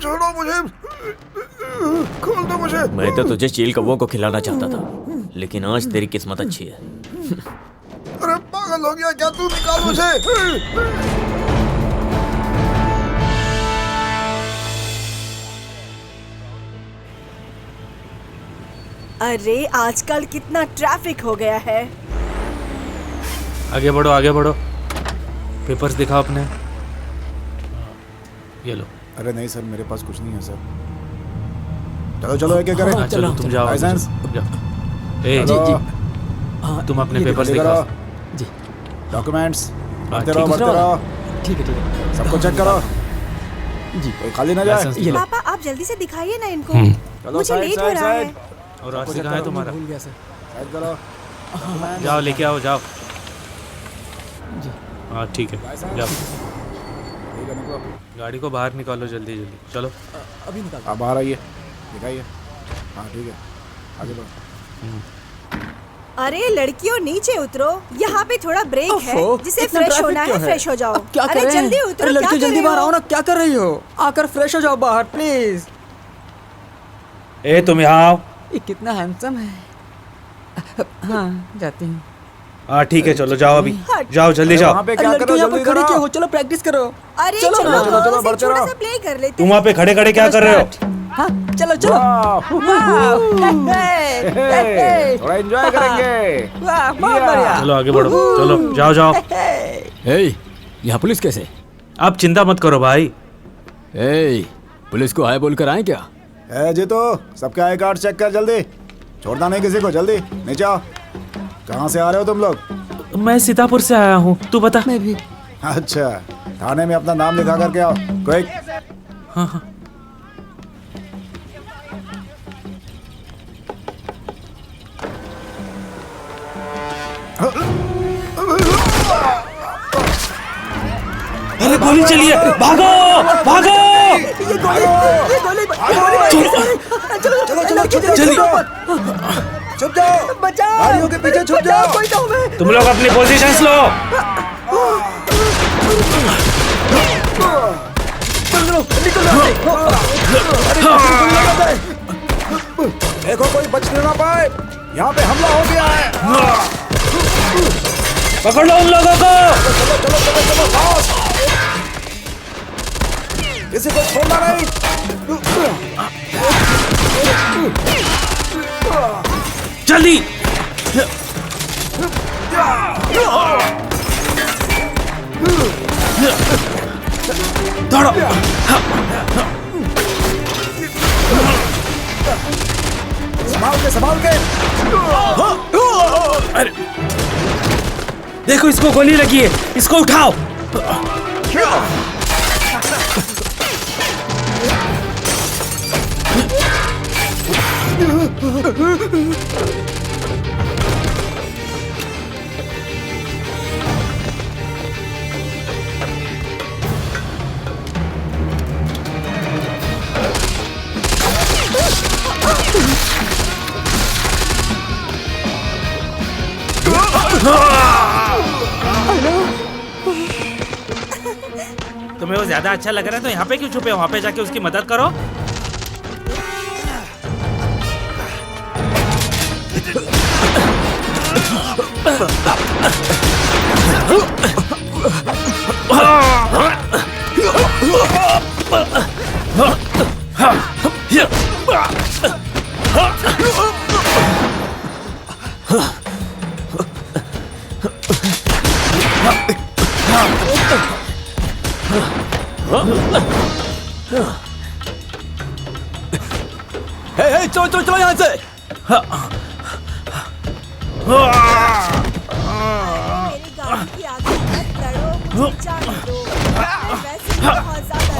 छोड़ो मुझे, खोल दो मुझे। मैं तो तुझे चील कौवों को खिलाना चाहता था, लेकिन आज तेरी किस्मत अच्छी है। अरे पागल हो गया क्या तू? निकाल मुझे। अरे आजकल कितना ट्रैफिक हो गया है। आगे बढ़ो, आगे बढ़ो। पेपर्स दिखाओ अपने। ये लो। अरे नहीं सर, मेरे पास कुछ नहीं है सर। चलो चलो, एक एक करें। चलो तुम जाओ। लाइसेंस। ए जी जी, तुम अपने पेपर्स दिखाओ। जी। डॉक्यूमेंट्स बढ़ते रहो, बढ़ते रहो। ठीक है, ठीक है। सबको चेक करो जी। कोई खाली ना जाए। पापा आप जल्दी से दिखाइए ना इनको, चलो मुझे साइड लेट हो साइड रहा है। साइड। और आरसी कहाँ है तुम्हारा? भूल गया सर। साइड करो। जाओ लेके आओ, जाओ। जी। हाँ ठीक है, जाओ। ठीक है, निकलो। गाड़ी को बाहर निकालो जल्दी जल्दी। चलो अभी निकाल। आप बाहर आइए, दिखाइए। हाँ ठीक है, आगे बढ़ो। अरे लड़कियों नीचे उतरो, यहाँ पे थोड़ा ब्रेक है, जिसे इतना फ्रेश ट्रैफिक होना है क्यों फ्रेश हो जाओ। क्या अरे करें? जल्दी उतरो। अरे लड़कियों क्या जल्दी कर बाहर रहे आओ ना, क्या कर रही हो? आकर फ्रेश हो जाओ बाहर प्लीज। ए तुम यहाँ आओ। ये कितना हैंडसम है। हाँ जाती हूँ। हाँ ठीक है, चलो जाओ अभी, जाओ जल्दी जाओ। वहाँ पे अरे क्या लड़कियों करो, यहाँ पर जल्दी खड़ी करो। क्यों हो? चलो प्रैक्टिस करो। अरे चलो, चलो चलो, चलो, चलो, बढ़ते छोटा रहो। सा प्ले कर लेते तुम हैं। वहाँ पे खड़े खड़े क्या कर रहे हो? हाँ चलो चलो। थोड़ा एंजॉय करेंगे। वाह बहुत बढ़िया। चलो आगे बढ़ो, चलो जाओ जाओ। ए, यहाँ पुलिस कैसे? आप चिंता मत करो भाई। ए, पुलिस को हाय बोलकर आए क्या? ए जीतो, सबके आई कार्ड चेक कर जल्दी, छोड़ना नहीं किसी को। जल्दी नीचे आओ। कहाँ से आ रहे हो तुम लोग? मैं सीतापुर से आया हूँ, तू बता। मैं भी। अच्छा, थाने में अपना नाम लिखा करके आओ, क्विक। हाँ हाँ। अरे गोली चली है, भागो भागो। ये गोली चलो चलो चलो जल्दी। छुप जाओ, बचाओ। गाड़ियों के पीछे छुप जाओ। कोई तो हमें। तुम लोग अपनी पोजीशंस लो। देखो कोई बचने ना पाए, यहाँ पे हमला हो गया है। पकड़ लो उन लोगों को। चलो चलो चलो चलो फास्ट, किसी को छोड़ना नहीं। जल्दी। दौड़ो। संभाल के। अरे देखो, इसको गोली लगी है, इसको उठाओ। तुम्हें वो ज्यादा अच्छा लग रहा है तो यहाँ पे क्यों छुपे हो? वहाँ पे जाके उसकी मदद करो। चलो चलो चलो यहाँ से। मेरी गाड़ी की आगे मत लड़ो, मुझे जाने दो। मैं वैसे भी बहुत ज्यादा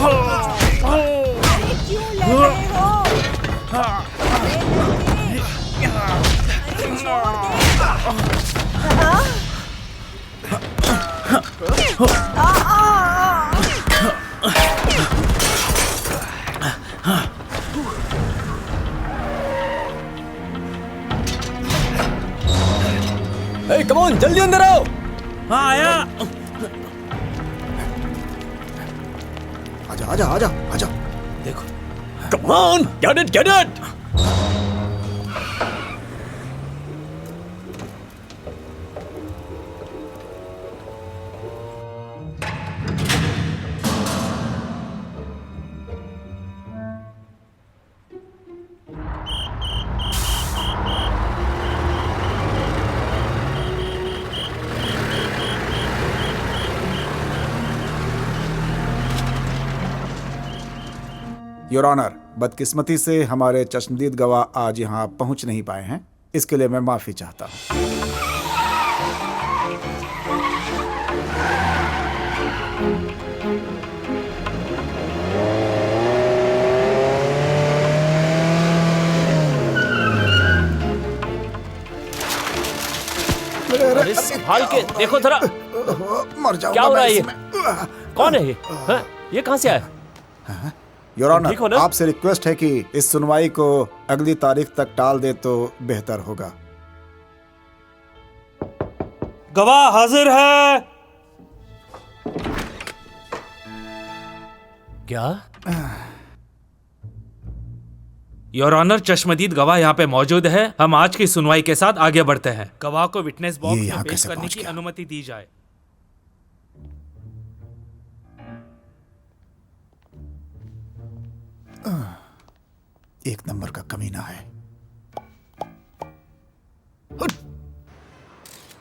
ऑन, जल्दी अंदर आओ। हाँ आया। आजा आजा आजा आजा। देखो come on, get it get it. Your honour, बदकिस्मती से हमारे चश्मदीद गवाह आज यहाँ पहुँच नहीं पाए हैं, इसके लिए मैं माफी चाहता हूँ। अरे संभाल के देखो जरा, मर जाऊंगा क्या हो रहा मैं है ये? इसमें। कौन है ये? हाँ? ये कहाँ से आया? योर ठीक हो ऑनर, ना? आपसे रिक्वेस्ट है कि इस सुनवाई को अगली तारीख तक टाल दे तो बेहतर होगा। गवाह हाजिर है। क्या? योर ऑनर, चश्मदीद गवाह यहाँ पे मौजूद है। हम आज की सुनवाई के साथ आगे बढ़ते हैं। गवाह को विटनेस बॉक्स ये में यहाँ पेश कैसे करने पहुँच की गया? अनुमति दी जाए। एक नंबर का कमीना है।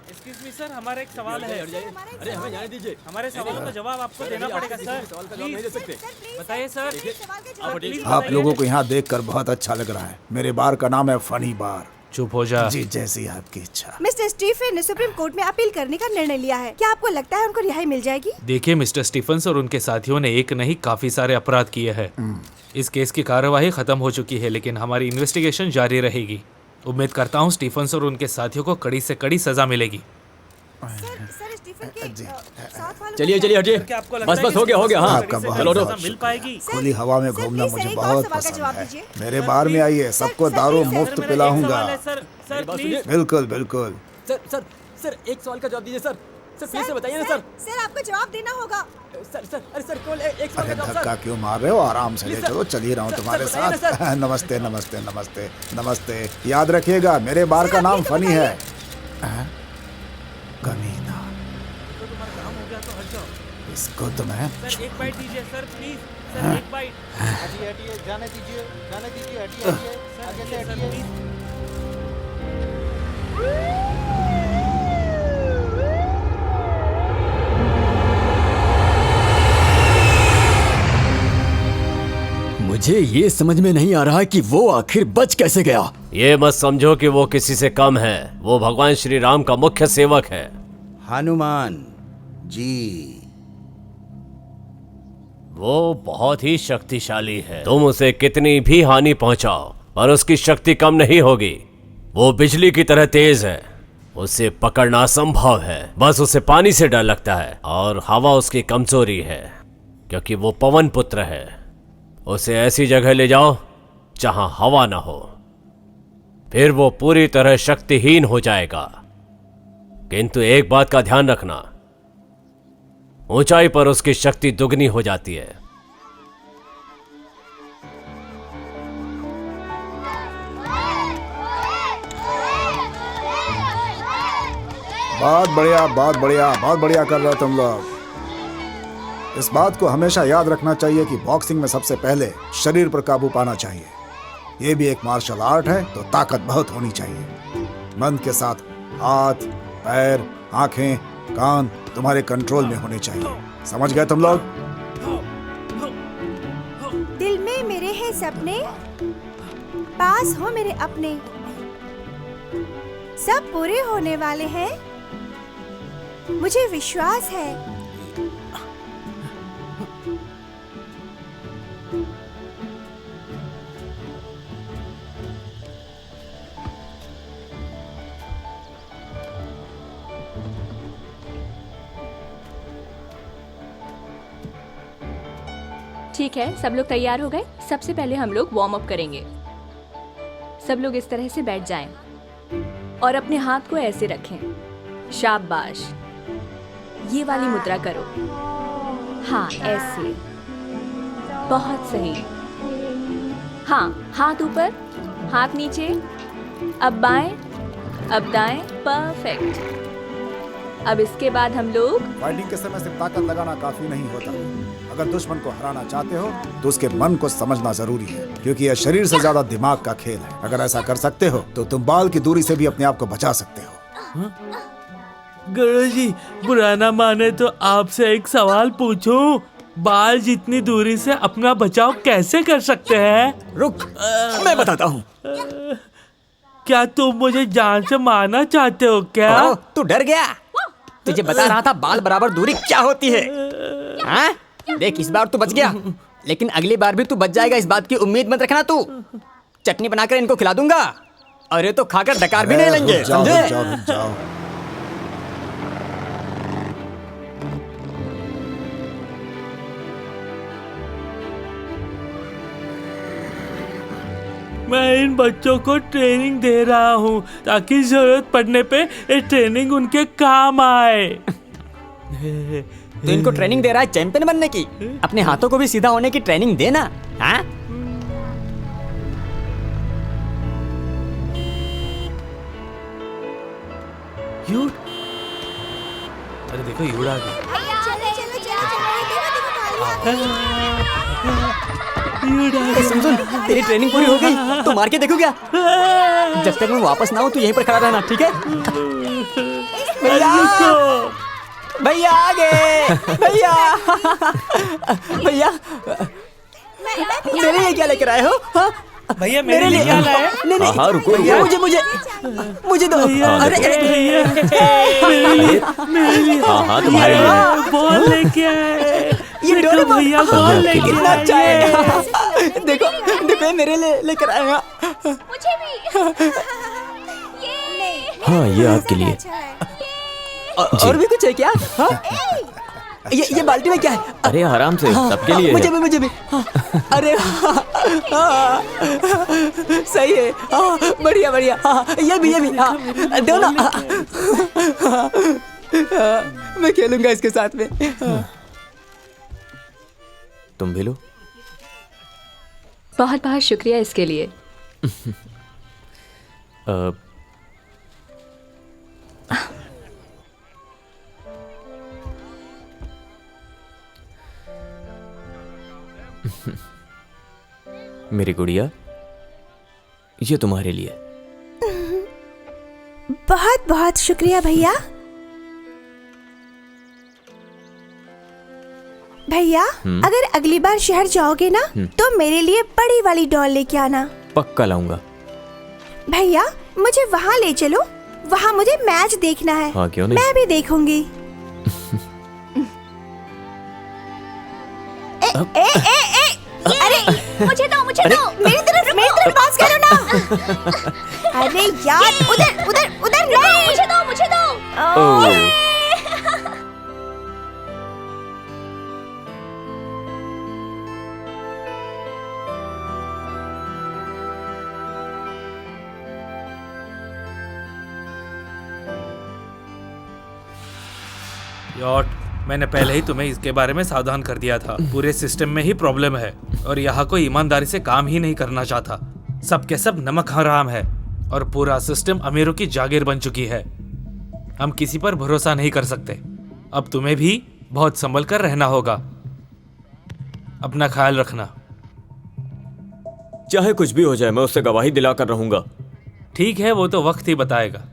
एक्सक्यूज मी सर, हमारा एक सवाल है। अरे हमें जाने दीजिए। हमारे सवालों का जवाब आपको देना पड़ेगा सर। सवाल का जवाब नहीं दे सकते। बताइए सर। प्लीज आप लोगों को यहाँ देखकर बहुत अच्छा लग रहा है। मेरे बार का नाम है फनी बार। चुप हो जा। जी, जैसी आपकी इच्छा। मिस्टर स्टीफन ने सुप्रीम कोर्ट में अपील करने का निर्णय लिया है। क्या आपको लगता है उनको रिहाई मिल जाएगी? देखिए मिस्टर स्टीफन्स और उनके साथियों ने एक नहीं काफी सारे अपराध किए हैं। इस केस की कार्यवाही खत्म हो चुकी है, लेकिन हमारी इन्वेस्टिगेशन जारी रहेगी। उम्मीद करता हूँ स्टीफन्स और उनके साथियों को कड़ी से कड़ी सजा मिलेगी। सर स्टीफन के साथ वालों चलिए को चलिए हटिए। क्या आपको लगता बस है बस कि हो गया हो गया। हाँ आपका बहुत चलो उठो। बहुत मिल पाएगी? खुली हवा में सर, घूमना प्लीज, मुझे सर, एक बहुत और सवाल का पसंद जवाब है। दीजिए। मेरे बार में आइए, सबको दारू सर, मुफ्त मेरा एक पिलाऊंगा। सवाल है, सर सर बात प्लीज। सुनिए। बिल्कुल बिल्कुल। सर सर सर एक सवाल का जवाब दीजिए सर। सर प्लीज से बताइए ना सर। सर आपको जवाब देना होगा। सर सर अरे सर केवल एक सवाल अरे का जवाब धक्का सर। क्यों मार रहे हो? आराम से ले प्लीज, सर। चलो, चल ही रहा हूँ सर, तुम्हारे सर, बताइए ना, साथ। नमस्ते नमस्ते नमस्ते नमस्ते। याद रखिएगा, मेरे बार का नाम फनी है। कमीना, इसको तो मैं सर एक बाइट दीजिए सर प्लीज। सर एक बाइट। हटिए हटिए, जाने दीजिए हटिए हटिए आगे से सर हटिए। प्लीज। मुझे ये समझ में नहीं आ रहा कि वो आखिर बच कैसे गया। ये मत समझो कि वो किसी से कम है। वो भगवान श्री राम का मुख्य सेवक है। हनुमान जी। वो बहुत ही शक्तिशाली है। तुम उसे कितनी भी हानि पहुंचाओ पर उसकी शक्ति कम नहीं होगी। वो बिजली की तरह तेज है। उसे पकड़ना असंभव है। बस उसे पानी से डर लगता है और हवा उसकी कमजोरी है, क्योंकि वो पवन पुत्र है। उसे ऐसी जगह ले जाओ जहां हवा ना हो, फिर वो पूरी तरह शक्तिहीन हो जाएगा। किंतु एक बात का ध्यान रखना, ऊंचाई पर उसकी शक्ति दुगनी हो जाती है। बहुत बढ़िया बहुत बढ़िया बहुत बढ़िया कर रहे हो तुम लोग। इस बात को हमेशा याद रखना चाहिए कि बॉक्सिंग में सबसे पहले शरीर पर काबू पाना चाहिए। ये भी एक मार्शल आर्ट है, तो ताकत बहुत होनी चाहिए। मन के साथ हाथ, पैर, आंखें, कान तुम्हारे कंट्रोल में होने चाहिए। समझ गए तुम लोग? दिल में मेरे हैं सपने, पास हो मेरे अपने, सब पूरे होने वाले हैं, मुझे विश्वास है। ठीक है, सब लोग तैयार हो गए। सबसे पहले हम लोग वार्म अप करेंगे। सब लोग इस तरह से बैठ जाएं और अपने हाथ को ऐसे रखें। शाबाश। ये वाली मुद्रा करो। हाँ, ऐसे। बहुत सही। हाँ, हाथ ऊपर, हाथ नीचे। अब बाएं, अब दाएं। परफेक्ट। अब इसके बाद हम लोग फाइटिंग के समय सिर्फ ताकत लगाना काफी नहीं होता। अगर दुश्मन को हराना चाहते हो तो उसके मन को समझना जरूरी है, क्योंकि यह शरीर से ज्यादा दिमाग का खेल है। अगर ऐसा कर सकते हो तो तुम बाल की दूरी से भी अपने आप को बचा सकते हो। गुरुजी, बुरा ना माने तो आपसे एक सवाल पूछूं? बाल जितनी दूरी से अपना बचाव कैसे कर सकते हैं? रुक, मैं बताता हूँ। क्या तुम मुझे जान से मारना चाहते हो क्या? ओह, तू डर गया? तुझे बता रहा था बाल बराबर दूरी क्या होती है। हाँ? देख, इस बार तू बच गया, लेकिन अगली बार भी तू बच जाएगा, इस बात की उम्मीद मत रखना। तू चटनी बनाकर इनको खिला दूंगा, अरे तो खाकर डकार भी नहीं लेंगे, रुक जाओ, समझे? रुक जाओ, रुक जाओ। मैं इन बच्चों को ट्रेनिंग दे रहा हूँ ताकि जरूरत पड़ने पे ये ट्रेनिंग उनके काम आए। तो इनको ट्रेनिंग दे रहा है चैंपियन बनने की? अपने हाथों को भी सीधा होने की ट्रेनिंग देना। हाँ? यूड, अरे देखो यूड आ गई। ए, सुन सुन, तेरी ट्रेनिंग पूरी हो गई तो मार के देखो क्या? जब तक मैं वापस ना हूँ तो यहीं पर खड़ा रहना, ठीक है? भैया, भैया आ गए। भैया, भैया, मेरे लिए क्या लेकर आए हो? हाँ? भैया मेरे लिए क्या लाए? नहीं नहीं, हाँ, रुको, भैया, रुको। मुझे दो। अरे हाँ हाँ, तुम्हारे लिए। बॉल लेके आए। ये देखो डोरेमोन भैया बॉल लेके कितना अच्छा आए। है। देखो देखो, ये मेरे लिए लेकर आएगा। मुझे भी। हाँ, ये आपके लिए। और भी कुछ है क्या? हाँ? ये बाल्टी में क्या है? अरे आराम से, सबके लिए मुझे है। भी, मुझे भी। हाँ, अरे हाँ, हाँ, सही है। हाँ, बढ़िया बढ़िया। हाँ, ये भी हाँ, दो ना। हाँ, मैं खेलूंगा इसके साथ में। हाँ। तुम भी लो। बहुत बहुत शुक्रिया इसके लिए। मेरी गुड़िया, ये तुम्हारे लिए। बहुत बहुत शुक्रिया भैया। भैया, अगर अगली बार शहर जाओगे ना तो मेरे लिए बड़ी वाली डॉल लेके आना। पक्का लाऊंगा। भैया, मुझे वहाँ ले चलो, वहाँ मुझे मैच देखना है। हाँ, क्यों नहीं? मैं भी देखूंगी। अरे मुझे दो, मेरी तरफ पास करो ना। अरे यार, उधर नहीं। मुझे दो। ओह, यार, मैंने पहले ही तुम्हें इसके बारे में सावधान कर दिया था। पूरे सिस्टम में ही प्रॉब्लम है और यहाँ कोई ईमानदारी से काम ही नहीं करना चाहता। सबके सब नमक हराम है और पूरा सिस्टम अमीरों की जागीर बन चुकी है। हम किसी पर भरोसा नहीं कर सकते। अब तुम्हें भी बहुत संभल कर रहना होगा। अपना ख्याल रखना। चाहे कुछ भी हो जाए, मैं उससे गवाही दिलाकर रहूंगा। ठीक है, वो तो वक्त ही बताएगा।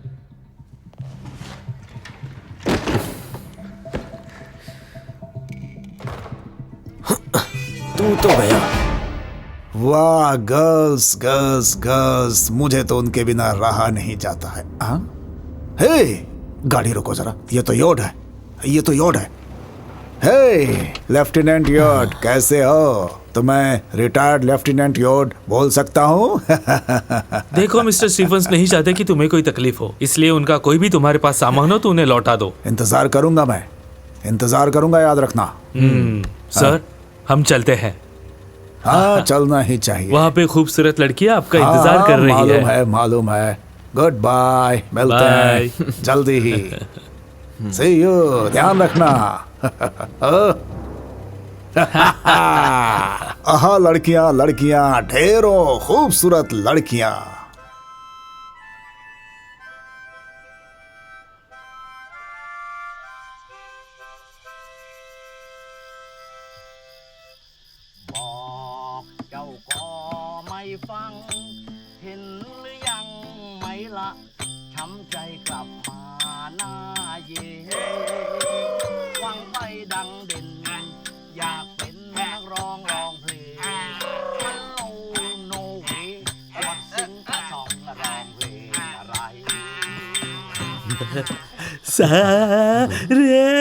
तू तो गया। वाह, गर्ल्स गर्ल्स गर्ल्स, मुझे तो उनके बिना रहा नहीं जाता है। हाँ? हे, गाड़ी रोको जरा। ये तो योड है, ये तो योड है। हे लेफ्टिनेंट योड, कैसे हो? तो मैं रिटायर्ड लेफ्टिनेंट योड बोल सकता हूँ। देखो मिस्टर स्टीफंस नहीं चाहते कि तुम्हें कोई तकलीफ हो, इसलिए उनका कोई भी तुम्हारे पास सामान हो तो उन्हें लौटा दो। इंतजार करूंगा, मैं इंतजार करूंगा, याद रखना। सर, हम चलते हैं। हाँ, चलना ही चाहिए। वहाँ पे खूबसूरत लड़की आपका इंतजार कर रही मालूम है। है, मालूम है। गुड बाय, मिलते हैं जल्दी ही। सी यू, ध्यान रखना। आहा, लड़कियां लड़कियां, ढेरों खूबसूरत लड़कियां।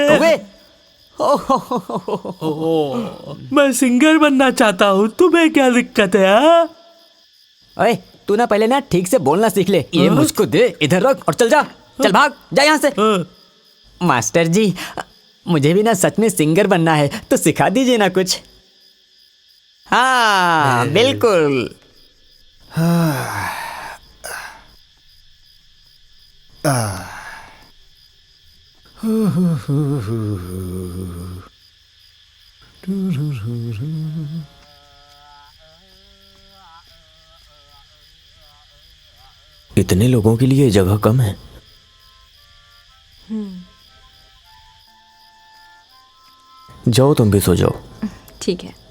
कौवे, मैं सिंगर बनना चाहता हूँ, तुम्हें क्या दिक्कत है? अरे तू ना पहले ना ठीक से बोलना सीख ले। ये मुझको दे, इधर रख और चल जा, चल भाग जा यहाँ से। मास्टर जी, मुझे भी ना सच में सिंगर बनना है, तो सिखा दीजिए ना कुछ। हाँ बिल्कुल। इतने लोगों के लिए जगह कम है। जाओ तुम भी सो जाओ। ठीक है।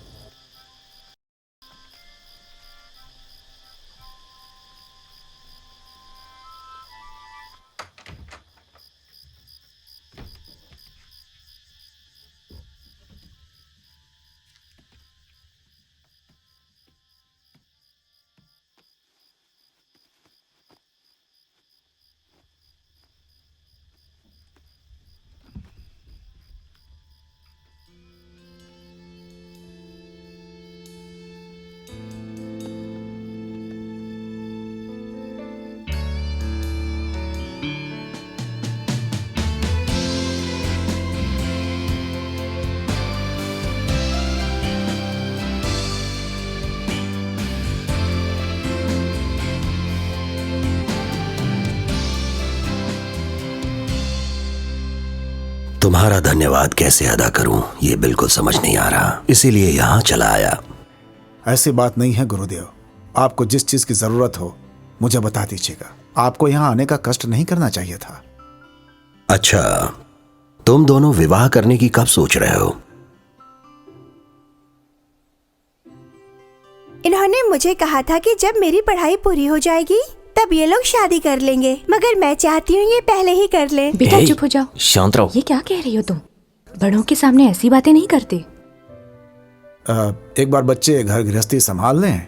तुम्हारा धन्यवाद कैसे अदा करूं ये बिल्कुल समझ नहीं आ रहा, इसीलिए यहाँ चला आया। ऐसी बात नहीं है गुरुदेव, आपको जिस चीज की जरूरत हो मुझे बता दीजिएगा। आपको यहाँ आने का कष्ट नहीं करना चाहिए था। अच्छा, तुम दोनों विवाह करने की कब सोच रहे हो? इन्होंने मुझे कहा था कि जब मेरी पढ़ाई पूरी हो जाएगी तब ये लोग शादी कर लेंगे, मगर मैं चाहती हूँ ये पहले ही कर ले। बेटा चुप हो जाओ। शांत रहो। ये क्या कह रही हो तुम? बड़ों के सामने ऐसी बातें नहीं करते। एक बार बच्चे घर गृहस्थी संभाल लें,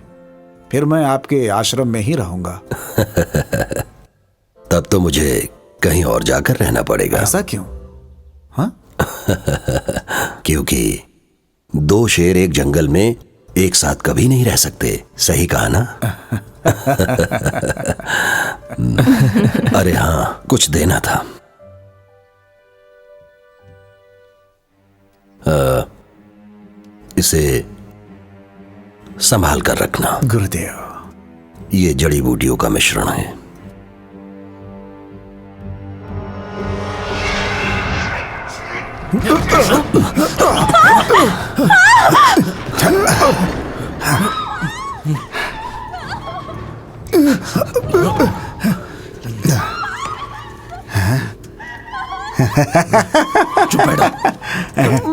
फिर मैं आपके आश्रम में ही रहूंगा। तब तो मुझे कहीं और जाकर रहना पड़ेगा। ऐसा क्यों? हाँ? क्योंकि दो शेर एक जंगल में एक साथ कभी नहीं रह सकते। सही कहा ना? अरे हाँ, कुछ देना था। इसे संभाल कर रखना। गुरुदेव, ये जड़ी बूटियों का मिश्रण है।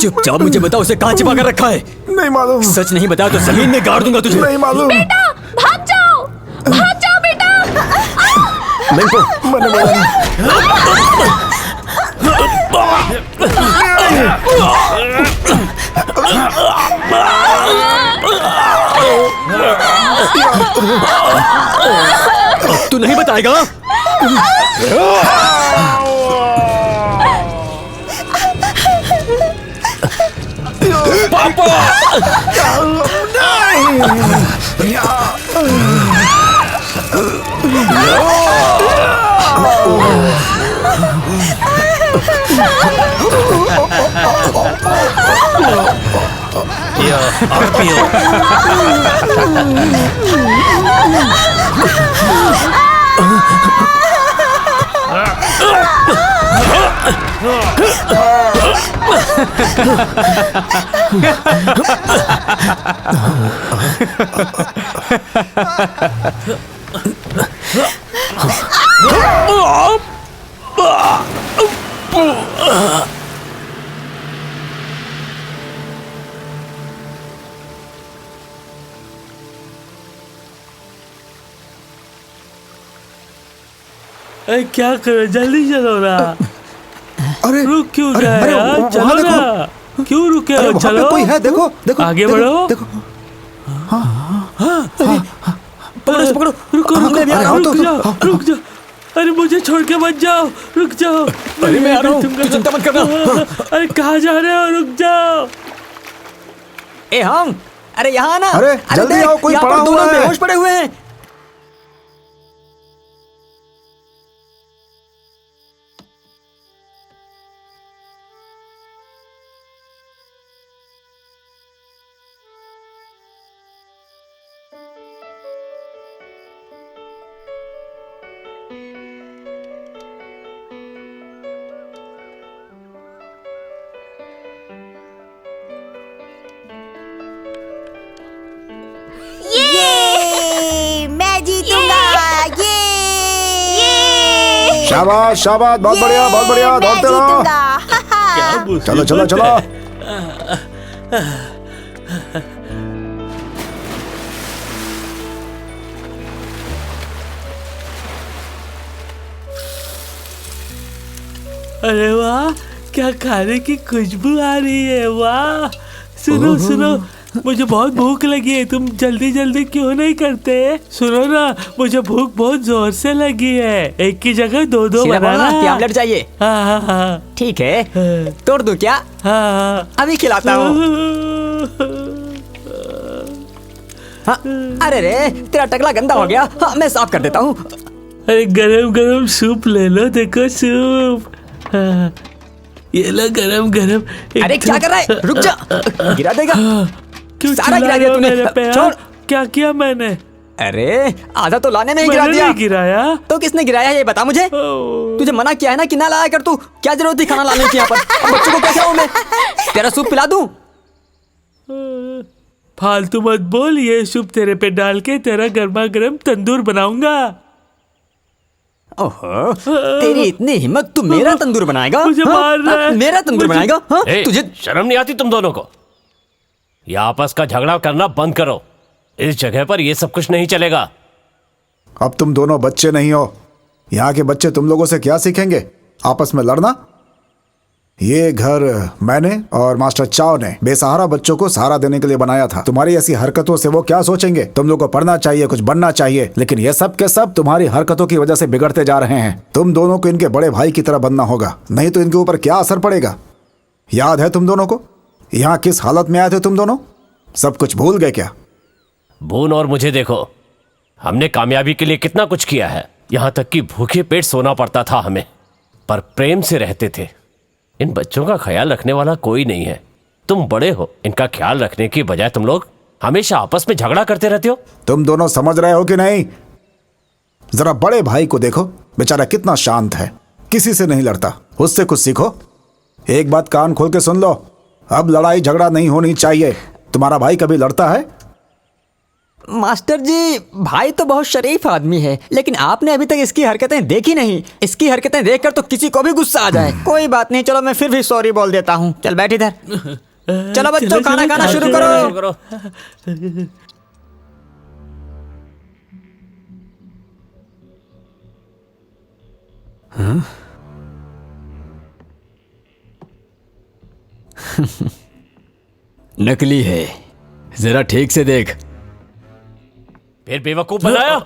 चुपचाप मुझे बताओ उसे कहाँ छिपा कर रखा है? नहीं मालूम। सच नहीं बताया तो जमीन में गाड़ दूंगा तुझे। नहीं मालूम। बेटा भाग जाओ बेटा। मैंने बोला नहीं। तू नहीं बताएगा? पापा! नहीं। अरे क्या करो, जल्दी चलो ना। अरे रुक क्यों अरे, गए अरे, यार? वहाँ चलो देखो। ना, क्यों रुके अरे हो? वहाँ पे चलो, कोई है, देखो देखो आगे देखो, बढ़ो। देखो। पकड़ो इसे, पकड़ो। रुको हाँ, रुको, मैं भी आ रहा हूँ, रुक जाओ रुक जाओ। अरे मुझे छोड़ के मत जाओ, रुक जाओ। अरे मैं आ रहा हूँ, तू चिंता मत करना। अरे कहाँ जा रहे हो? रुक जाओ। ए हम, अरे यहाँ ना। अरे, जल्दी देख, आओ, कोई यहाँ पड़ा पर दो हुआ लोग है। बेहोश पड़े हुए हैं। ये मैं जीतूंगा। ये शाबाश शाबाश, बहुत बढ़िया बहुत बढ़िया, दौड़ते रहो। क्या चलो चलो मुसीबत चलो। है। अरे वाह, क्या खाने की खुशबू आ रही है। वाह, सुनो सुनो, मुझे बहुत भूख लगी है। तुम जल्दी जल्दी क्यों नहीं करते? सुनो ना, मुझे भूख बहुत जोर से लगी है। एक की जगह दो दो सीधा बोलना, बनाना। टैबलेट चाहिए। हाँ हाँ हाँ ठीक है, तोड़ दूं क्या? हाँ। अभी खिलाता हूँ। हाँ, अरे रे, तेरा टकला गंदा हो गया। हाँ, मैं साफ कर देता हूँ। अरे गरम गरम सूप ले लो, देखो सूप। हाँ, ये लो गरम गरम। अरे क्या कर रहा है? रुक जा, गिरा देगा। क्यों सारा गिरा चिल्ला दिया रहे हो तूने। मेरे पे? छोड़। क्या किया मैंने? अरे आधा तो लाने में ही गिरा मैंने दिया। नहीं गिराया। तो किसने गिराया ये बता मुझे। तुझे मना किया है ना कि ना लाया कर। तू क्या जरूरत थी खाना लाने की यहाँ पर? अब बच्चों को क्या खिलाऊं मैं? तेरा सूप पिला दूं? फालतू मत बोल। ये सूप तेरे पे डाल के तेरा गर्मा गर्म तंदूर बनाऊंगा। ओहो, तेरी इतनी हिम्मत, तू मेरा तंदूर बनाएगा? मुझे हाँ? मार रहा हाँ? है। मेरा तंदूर मुझे- बनाएगा? हाँ? ए, तुझे शर्म नहीं आती तुम दोनों को? ये आपस का झगड़ा करना बंद करो। इस जगह पर ये सब कुछ नहीं चलेगा। अब तुम दोनों बच्चे नहीं हो। यहाँ के बच्चे तुम लोगों से क्या सीखेंगे? आपस में लड़ना। ये घर मैंने और मास्टर चाव ने बेसहारा बच्चों को सहारा देने के लिए बनाया था। तुम्हारी ऐसी हरकतों से वो क्या सोचेंगे? तुम लोग को पढ़ना चाहिए, कुछ बनना चाहिए, लेकिन ये सब के सब तुम्हारी हरकतों की वजह से बिगड़ते जा रहे हैं। तुम दोनों को इनके बड़े भाई की तरह बनना होगा, नहीं तो इनके ऊपर क्या असर पड़ेगा। याद है तुम दोनों को यहाँ किस हालत में आए थे? तुम दोनों सब कुछ भूल गए क्या? बून और मुझे देखो, हमने कामयाबी के लिए कितना कुछ किया है। यहाँ तक कि भूखे पेट सोना पड़ता था हमें, पर प्रेम से रहते थे। इन बच्चों का ख्याल रखने वाला कोई नहीं है। तुम बड़े हो, इनका ख्याल रखने की बजाय तुम लोग हमेशा आपस में झगड़ा करते रहते हो। तुम दोनों समझ रहे हो कि नहीं? जरा बड़े भाई को देखो, बेचारा कितना शांत है, किसी से नहीं लड़ता। उससे कुछ सीखो। एक बात कान खोल के सुन लो, अब लड़ाई झगड़ा नहीं होनी चाहिए। तुम्हारा भाई कभी लड़ता है? मास्टर जी, भाई तो बहुत शरीफ आदमी है, लेकिन आपने अभी तक इसकी हरकतें देखी नहीं। इसकी हरकतें देखकर तो किसी को भी गुस्सा आ जाए। कोई बात नहीं, चलो मैं फिर भी सॉरी बोल देता हूँ। चल बैठ इधर। चलो बच्चों, खाना खाना शुरू करो। हाँ? नकली है, जरा ठीक से देख। फिर बेवकूफ बनाया।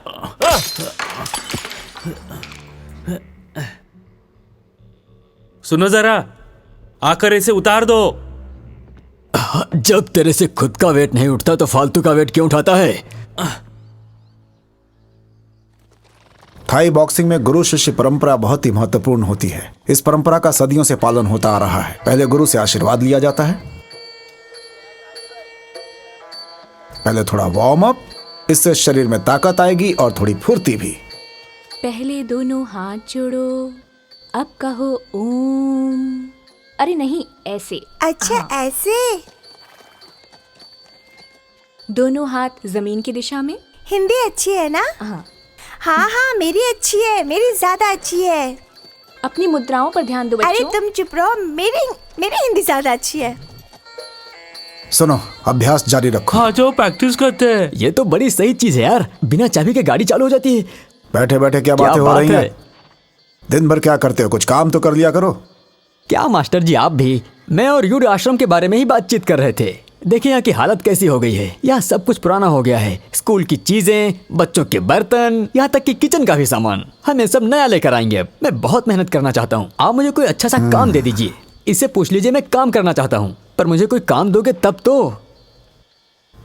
सुनो जरा, आकर इसे उतार दो। जब तेरे से खुद का वेट नहीं उठता तो फालतू का वेट क्यों उठाता है? थाई बॉक्सिंग में गुरु शिष्य परंपरा बहुत ही महत्वपूर्ण होती है। इस परंपरा का सदियों से पालन होता आ रहा है। पहले गुरु से आशीर्वाद लिया जाता है, पहले थोड़ा वार्म अप, इससे शरीर में ताकत आएगी और थोड़ी फुर्ती भी। पहले दोनों हाथ जोड़ो, अब कहो ओम। अरे नहीं, ऐसे। अच्छा ऐसे। दोनों हाथ जमीन की दिशा में। हिंदी अच्छी है ना? हाँ। हाँ हाँ, मेरी अच्छी है, मेरी ज्यादा अच्छी है। अपनी मुद्राओं पर ध्यान दो बच्चों। अरे तुम चुप रहो, मेरी हिंदी ज्यादा अच्छी है। सुनो, अभ्यास जारी रखो। हाँ जो प्रैक्टिस करते हैं। ये तो बड़ी सही चीज है यार, बिना चाबी के गाड़ी चालू हो जाती है। बैठे बैठे क्या बातें हो रही हैं? दिन भर क्या करते हो? कुछ काम तो कर लिया करो। क्या मास्टर जी, आप भी? मैं और यूर आश्रम के बारे में ही बातचीत कर रहे थे। देखिए यहाँ की हालत कैसी हो गई है। यहाँ सब कुछ पुराना हो गया है। स्कूल की चीजें, बच्चों के बर्तन, यहाँ तक कि किचन का भी सामान हमें सब नया लेकर आएंगे। अब मैं बहुत मेहनत करना चाहता हूँ। आप मुझे कोई अच्छा सा काम दे दीजिए। इससे पूछ लीजिए, मैं काम करना चाहता हूँ, पर मुझे कोई काम दोगे तब तो।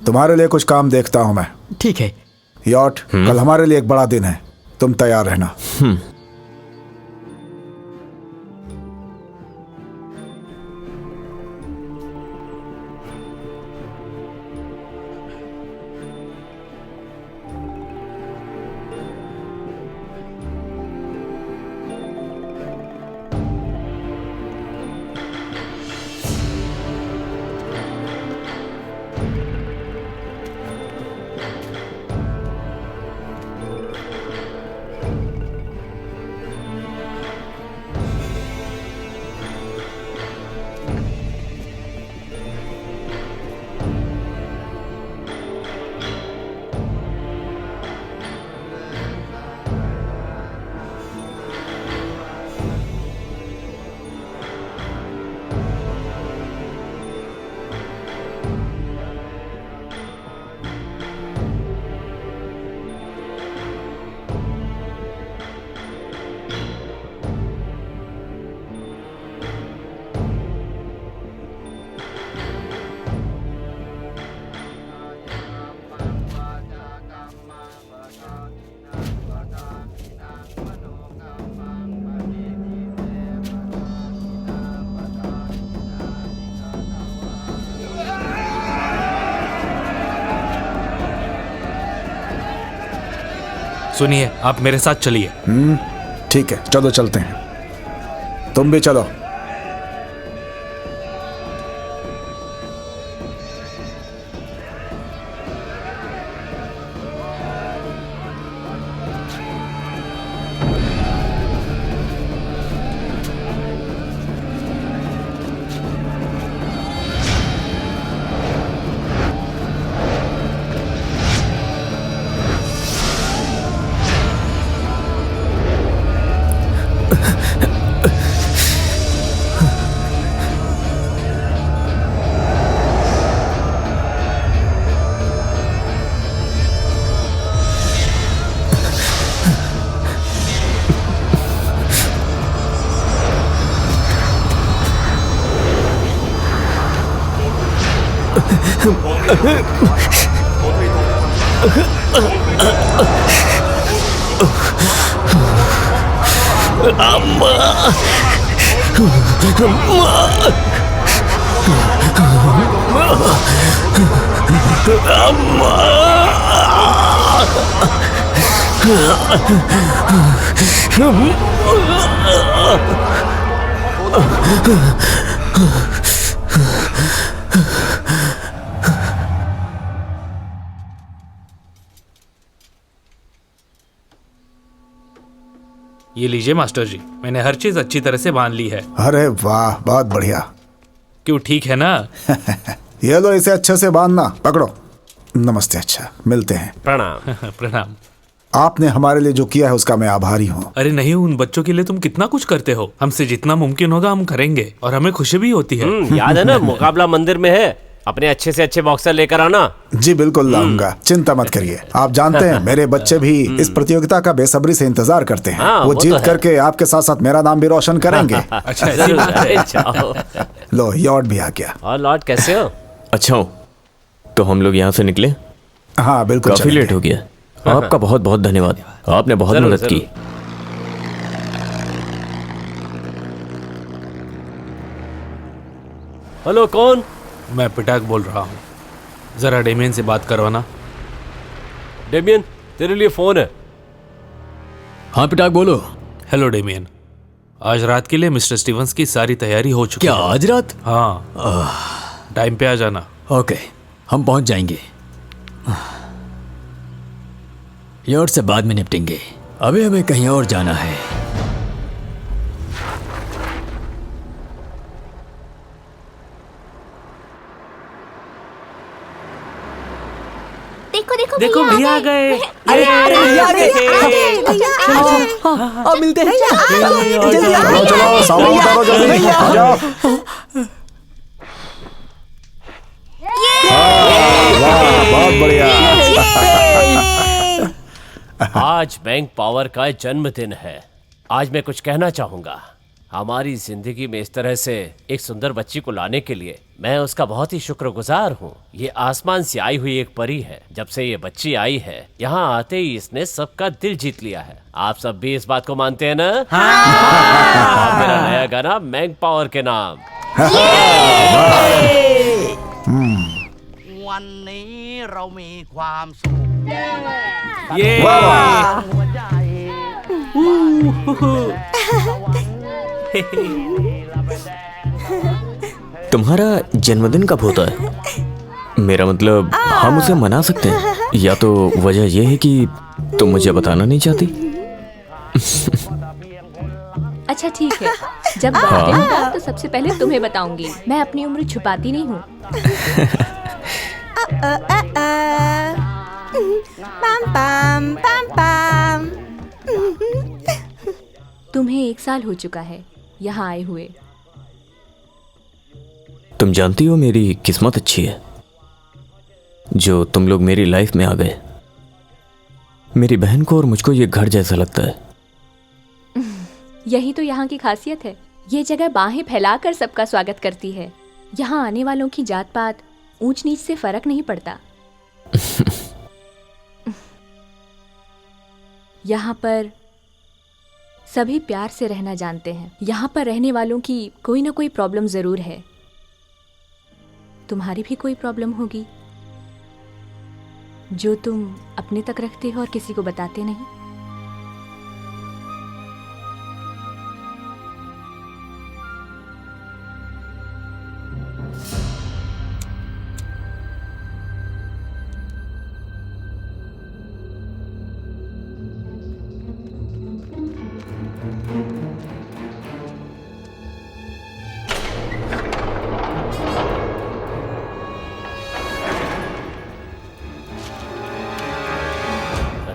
तुम्हारे लिए कुछ काम देखता हूँ मैं। ठीक है। यॉट, कल हमारे लिए एक बड़ा दिन है, तुम तैयार रहना। सुनिए, आप मेरे साथ चलिए। ठीक है, चलो चलते हैं। तुम भी चलो। ये लीजिए मास्टर जी, मैंने हर चीज अच्छी तरह से बांध ली है। अरे वाह, बहुत बढ़िया। क्यों, ठीक है ना? ये लो, इसे अच्छे से बांधना। पकड़ो। नमस्ते। अच्छा, मिलते हैं। प्रणाम। प्रणाम। आपने हमारे लिए जो किया है उसका मैं आभारी हूँ। अरे नहीं, उन बच्चों के लिए तुम कितना कुछ करते हो। हमसे जितना मुमकिन होगा हम करेंगे, और हमें खुशी भी होती है। याद है ना, मुकाबला मंदिर में है। अपने अच्छे से अच्छे बॉक्सर लेकर आना। जी बिल्कुल लाऊंगा, चिंता मत करिए। आप जानते हैं मेरे बच्चे भी इस प्रतियोगिता का बेसब्री से इंतजार करते हैं। हाँ, वो वो जीत तो है। करके आपके साथ साथ मेरा नाम भी रोशन करेंगे। अच्छा, जरूर, अरे जाओ। लो, यॉट भी आ गया। और लॉर्ड कैसे हो? अच्छा हो, तो हम लोग यहाँ से निकले। हाँ बिल्कुल, काफी चलेंगे। लेट हो गया। आपका बहुत बहुत धन्यवाद, आपने बहुत जरूर, मदद की। हेलो, कौन? मैं पिटाक बोल रहा हूँ। जरा डेमियन से बात करवाना। डेमियन, तेरे लिए फोन है। हाँ पिटाक, बोलो। हेलो डेमियन, आज रात के लिए मिस्टर स्टीवंस की सारी तैयारी हो चुकी क्या है। आज रात? हाँ, टाइम पे आ जाना। ओके, हम पहुंच जाएंगे। ये और से बाद में निपटेंगे, अभी हमें कहीं और जाना है। देखो देखो देखो भैया आ गए। अरे भैया आ गए। हाँ, मिलते हैं। जल्दी आओ। चलो चलो सामान उतारो जल्दी, आ जाओ। वाह, बहुत बढ़िया। आज बैंक पावर का जन्मदिन है। आज मैं कुछ कहना चाहूंगा। हमारी जिंदगी में इस तरह से एक सुंदर बच्ची को लाने के लिए मैं उसका बहुत ही शुक्रगुजार हूँ। ये आसमान से आई हुई एक परी है। जब से ये बच्ची आई है, यहाँ आते ही इसने सबका दिल जीत लिया है। आप सब भी इस बात को मानते हैं ना? हाँ। मेरा नया गाना बैंक पावर के नाम। तुम्हारा जन्मदिन कब होता है? मेरा मतलब हम उसे मना सकते हैं, या तो वजह यह है कि तुम मुझे बताना नहीं चाहती? अच्छा ठीक है, जब बर्थडे होगा तो सबसे पहले तुम्हें बताऊंगी। मैं अपनी उम्र छुपाती नहीं हूँ। पम पम पम पम। तुम्हें 1 साल हो चुका है यहाँ आए हुए। तुम जानती हो मेरी किस्मत अच्छी है जो तुम लोग मेरी लाइफ में आ गए। मेरी बहन को और मुझको ये घर जैसा लगता है। यही तो यहाँ की खासियत है। ये जगह बाहें फैलाकर सबका स्वागत करती है। यहाँ आने वालों की जात पात, ऊंच नीच से फर्क नहीं पड़ता। यहाँ पर सभी प्यार से रहना जानते हैं। यहाँ पर रहने वालों की कोई ना कोई प्रॉब्लम जरूर है। तुम्हारी भी कोई प्रॉब्लम होगी जो तुम अपने तक रखते हो और किसी को बताते नहीं।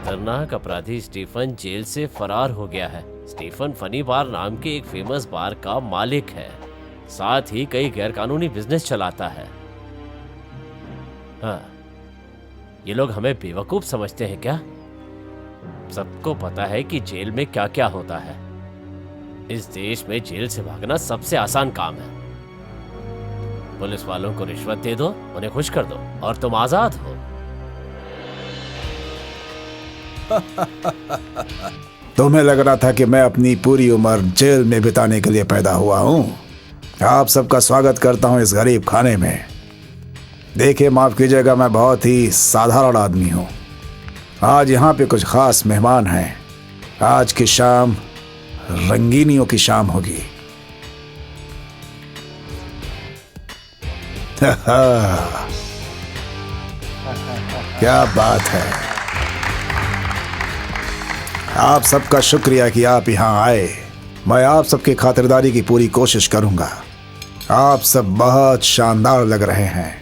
खतरनाक अपराधी स्टीफन जेल से फरार हो गया है। स्टीफन फनी बार नाम के एक फेमस बार का मालिक है, साथ ही कई गैरकानूनी बिजनेस चलाता है। हाँ, ये लोग हमें बेवकूफ समझते हैं क्या? सबको पता है कि जेल में क्या क्या होता है। इस देश में जेल से भागना सबसे आसान काम है। पुलिस वालों को रिश्वत दे दो, उन्हें खुश कर दो और तुम आजाद हो। तुम्हें लग रहा था कि मैं अपनी पूरी उम्र जेल में बिताने के लिए पैदा हुआ हूं। आप सबका स्वागत करता हूं इस गरीब खाने में। देखिए, माफ कीजिएगा, मैं बहुत ही साधारण आदमी हूं। आज यहाँ पे कुछ खास मेहमान हैं। आज की शाम रंगीनियों की शाम होगी। क्या बात है। आप सबका शुक्रिया कि आप यहाँ आए। मैं आप सबकी खातिरदारी की पूरी कोशिश करूंगा। आप सब बहुत शानदार लग रहे हैं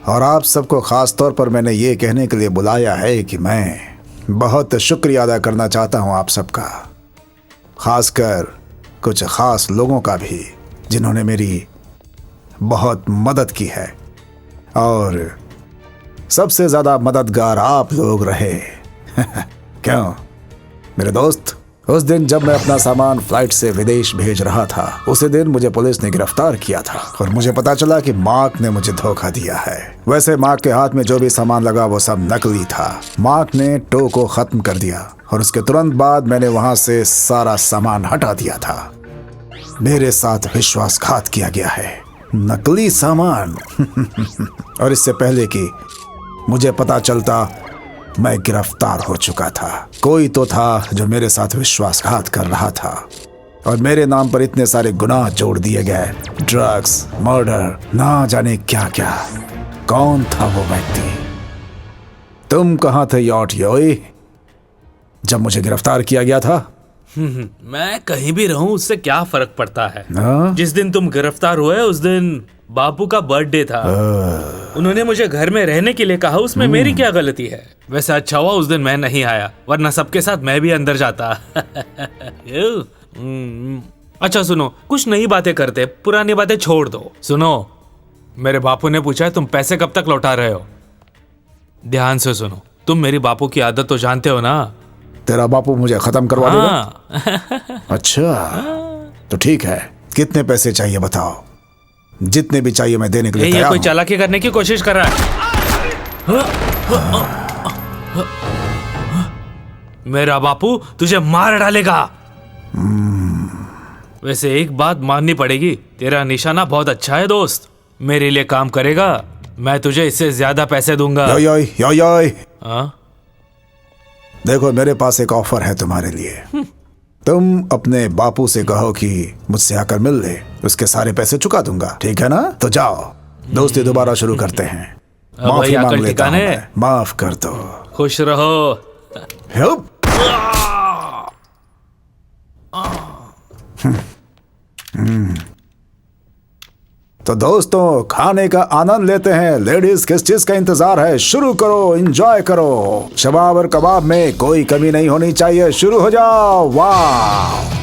और आप सबको खास तौर पर मैंने ये कहने के लिए बुलाया है कि मैं बहुत शुक्रिया अदा करना चाहता हूँ आप सबका, खासकर कुछ खास लोगों का भी जिन्होंने मेरी बहुत मदद की है। और सबसे ज़्यादा मददगार आप लोग रहे। क्यों मेरे दोस्त? उस दिन जब मैं अपना सामान फ्लाइट से विदेश भेज रहा था, उसी दिन मुझे पुलिस ने गिरफ्तार किया था और मुझे पता चला कि मार्क ने मुझे धोखा दिया है। वैसे मार्क के हाथ में जो भी सामान लगा वो सब नकली था। मार्क ने टो को खत्म कर दिया और उसके तुरंत बाद मैंने वहां से सारा सामान हटा दिया था। मेरे साथ विश्वासघात किया गया है, नकली सामान। और इससे पहले कि मुझे पता चलता, मैं गिरफ्तार हो चुका था। कोई तो था जो मेरे साथ विश्वासघात कर रहा था और मेरे नाम पर इतने सारे गुनाह जोड़ दिए गए, ड्रग्स, मर्डर, ना जाने क्या क्या। कौन था वो व्यक्ति? तुम कहाँ थे यॉट योई जब मुझे गिरफ्तार किया गया था? मैं कहीं भी रहूं उससे क्या फर्क पड़ता है? हाँ? जिस दिन तुम गिरफ्तार हुए उस दिन बापू का बर्थडे था। उन्होंने मुझे घर में रहने के लिए कहा, उसमें मेरी क्या गलती है? वैसे अच्छा हुआ उस दिन मैं नहीं आया, वरना सबके साथ मैं भी अंदर जाता। अच्छा सुनो, कुछ नई बातें करते, पुरानी बातें छोड़ दो। सुनो, मेरे बापू ने पूछा है तुम पैसे कब तक लौटा रहे हो? ध्यान से सुनो, तुम मेरी बापू की आदत तो जानते हो ना? तेरा बापू मुझे खत्म करवा देगा? हाँ। अच्छा तो ठीक है, कितने पैसे चाहिए बताओ? जितने भी चाहिए मैं देने के लिए ये तैयार कोई हूं। चालाकी करने की कोशिश कर रहा है। मेरा बापू तुझे मार डालेगा। वैसे एक बात माननी पड़ेगी, तेरा निशाना बहुत अच्छा है दोस्त। मेरे लिए काम करेगा, मैं तुझे इससे ज्यादा पैसे दूंगा। योई। हाँ? देखो मेरे पास एक ऑफर है तुम्हारे लिए। तुम अपने बापू से कहो कि मुझसे आकर मिल ले, उसके सारे पैसे चुका दूंगा, ठीक है ना? तो जाओ, दोस्ती दोबारा शुरू करते हैं। माफी मांग लेता हूं मैं, माफ कर दो। खुश रहो। तो दोस्तों खाने का आनंद लेते हैं। लेडीज किस चीज का इंतजार है? शुरू करो, एंजॉय करो। शबाब और कबाब में कोई कमी नहीं होनी चाहिए। शुरू हो जाओ। वाह!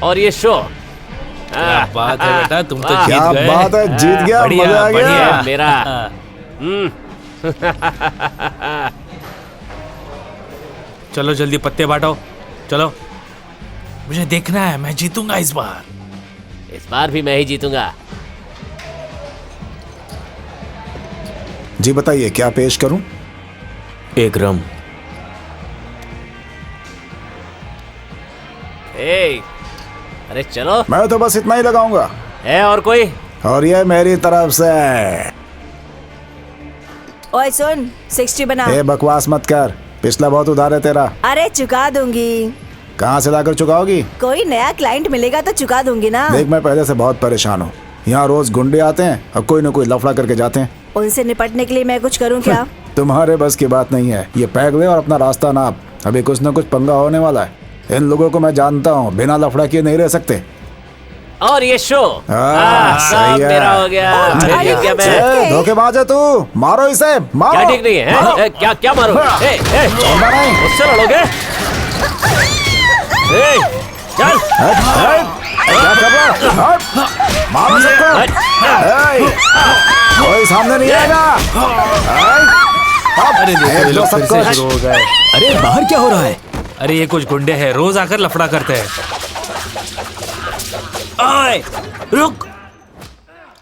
और ये शो क्या बात है बेटा, तुम तो जीत क्या गए। बात है, जीत गया, बढ़िया, मजा आ गया। बढ़िया। मेरा चलो जल्दी पत्ते बांटो, चलो। मुझे देखना है, मैं जीतूंगा इस बार। इस बार भी मैं ही जीतूंगा। जी बताइए क्या पेश करूं? एक रम। अरे चलो। मैं तो बस इतना ही लगाऊंगा। है और कोई? और ये मेरी तरफ से। ओए सुन, 60 बना। ए बकवास मत कर, पिछला बहुत उधार है तेरा। अरे चुका दूंगी। कहाँ से लाकर चुकाओगी? कोई नया क्लाइंट मिलेगा तो चुका दूंगी ना। देख मैं पहले से बहुत परेशान हूँ। यहाँ रोज गुंडे आते हैं और कोई न कोई लफड़ा करके जाते हैं। उनसे निपटने के लिए मैं कुछ करूँ क्या? तुम्हारे बस की बात नहीं है। ये पैक ले और अपना रास्ता नाप, अभी कुछ न कुछ पंगा होने वाला है। इन लोगों को मैं जानता हूँ, बिना लफड़ा किए नहीं रह सकते। और ये शो सही है। मेरा हो गया। धोखेबाज है तू, मारो इसे, मारो। क्या ठीक नहीं है? क्या मारो? मुझसे लड़ोगे? चल। क्या कर रहा? मारो सबको। कोई सामने नहीं आएगा। अरे देखो, ये लोग फिर से शुरू हो गए। अरे बाहर क्या हो रहा है? अरे ये कुछ गुंडे हैं, रोज आकर लफड़ा करते हैं। ओए, रुक!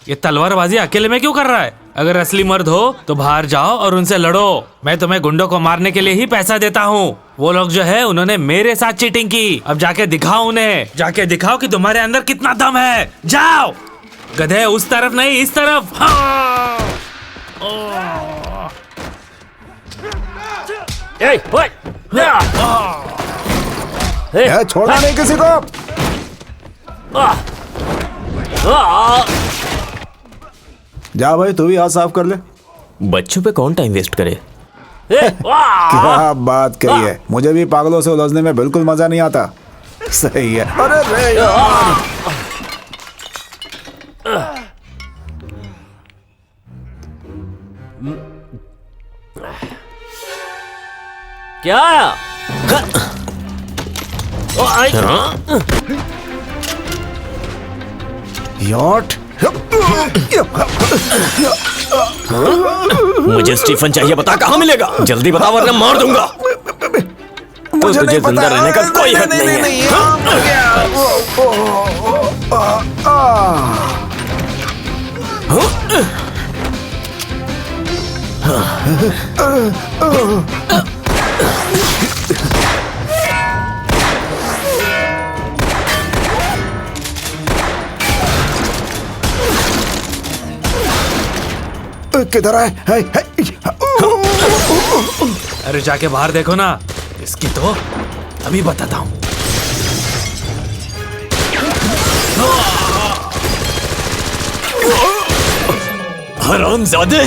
ये तलवारबाजी अकेले में क्यों कर रहा है? अगर असली मर्द हो तो बाहर जाओ और उनसे लड़ो। मैं तुम्हें गुंडों को मारने के लिए ही पैसा देता हूँ। वो लोग जो है उन्होंने मेरे साथ चीटिंग की। अब जाके दिखाओ उन्हें, जाके दिखाओ कि तुम्हारे अंदर कितना दम है। जाओ गधे, उस तरफ नहीं इस तरफ। हाँ। छोड़ना नहीं किसी को। जा भाई, तू भी हाथ साफ कर ले। बच्चों पे कौन टाइम वेस्ट करे। क्या बात कही है, मुझे भी पागलों से उलझने में बिल्कुल मजा नहीं आता। सही है। अरे रे यार। क्या यॉट। मुझे स्टीफन चाहिए, बता कहाँ मिलेगा। जल्दी बता वरना मार दूंगा। तो तुझे जिंदा रहने का कोई हक नहीं है। किधर है? अरे जाके बाहर देखो ना, इसकी तो अभी बताता हूँ। हरामजादे।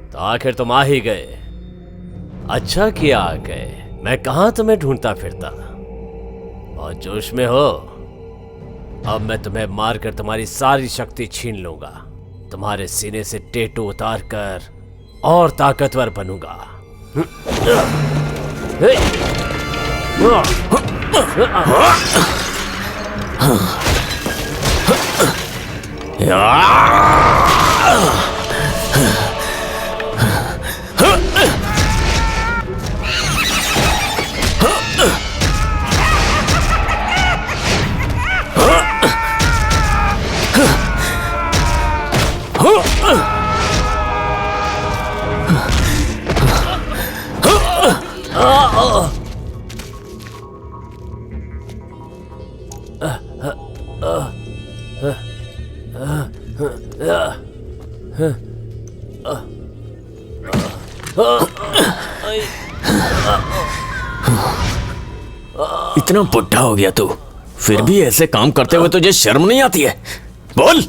तो आखिर तुम आ ही गए। अच्छा किया आ गए, मैं कहाँ तुम्हें ढूंढता फिरता। बहुत जोश में हो। अब मैं तुम्हें मारकर तुम्हारी सारी शक्ति छीन लूंगा। तुम्हारे सीने से टैटू उतार कर और ताकतवर बनूंगा। इतना बुढ़ा हो गया तू, फिर भी ऐसे काम करते हुए तुझे शर्म नहीं आती है? बोल।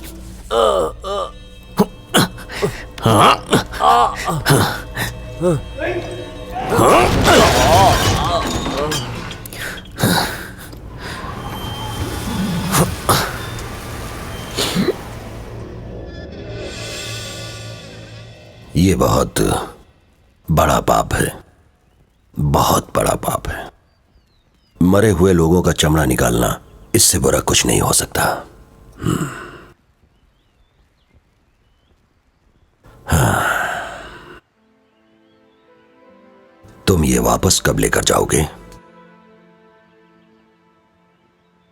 ये बहुत बड़ा पाप है, बहुत बड़ा पाप है। मरे हुए लोगों का चमड़ा निकालना, इससे बुरा कुछ नहीं हो सकता। हाँ। तुम ये वापस कब लेकर जाओगे?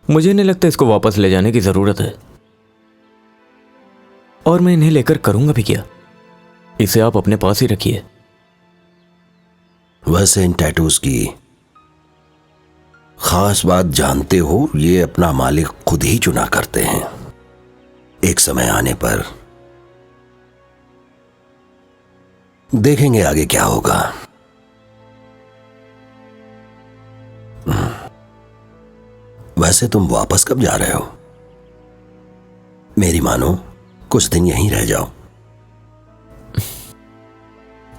मुझे नहीं लगता इसको वापस ले जाने की जरूरत है, और मैं इन्हें लेकर करूंगा भी क्या। इसे आप अपने पास ही रखिए। वैसे इन टैटूज की खास बात जानते हो, ये अपना मालिक खुद ही चुना करते हैं। एक समय आने पर देखेंगे आगे क्या होगा। वैसे तुम वापस कब जा रहे हो? मेरी मानो, कुछ दिन यहीं रह जाओ।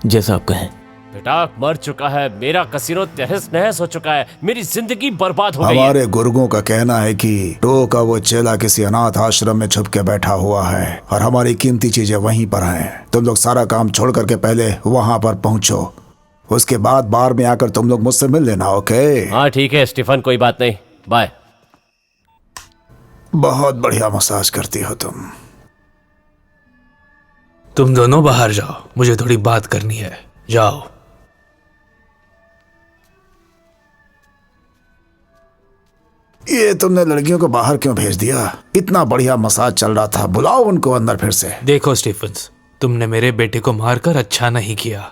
जैसा आप कहें। बेटा मर चुका है, मेरा कसीनो तहस नहस हो चुका है, मेरी जिंदगी बर्बाद हो गई है। हमारे गुरुओं का कहना है कि टो का वो चेला किसी अनाथ आश्रम में छुप के बैठा हुआ है और हमारी कीमती चीजें वहीं पर हैं। तुम लोग सारा काम छोड़ करके पहले वहां पर पहुंचो, उसके बाद बार में आकर तुम लोग मुझसे मिल लेना। ओके? हाँ ठीक है स्टीफन, कोई बात नहीं, बाय। बहुत बढ़िया मसाज करती हो तुम दोनों बाहर जाओ, मुझे थोड़ी बात करनी है। जाओ। ये तुमने लड़कियों को बाहर क्यों भेज दिया? इतना बढ़िया मसाज चल रहा था, बुलाओ उनको अंदर फिर से। देखो स्टीफन्स, तुमने मेरे बेटे को मारकर अच्छा नहीं किया।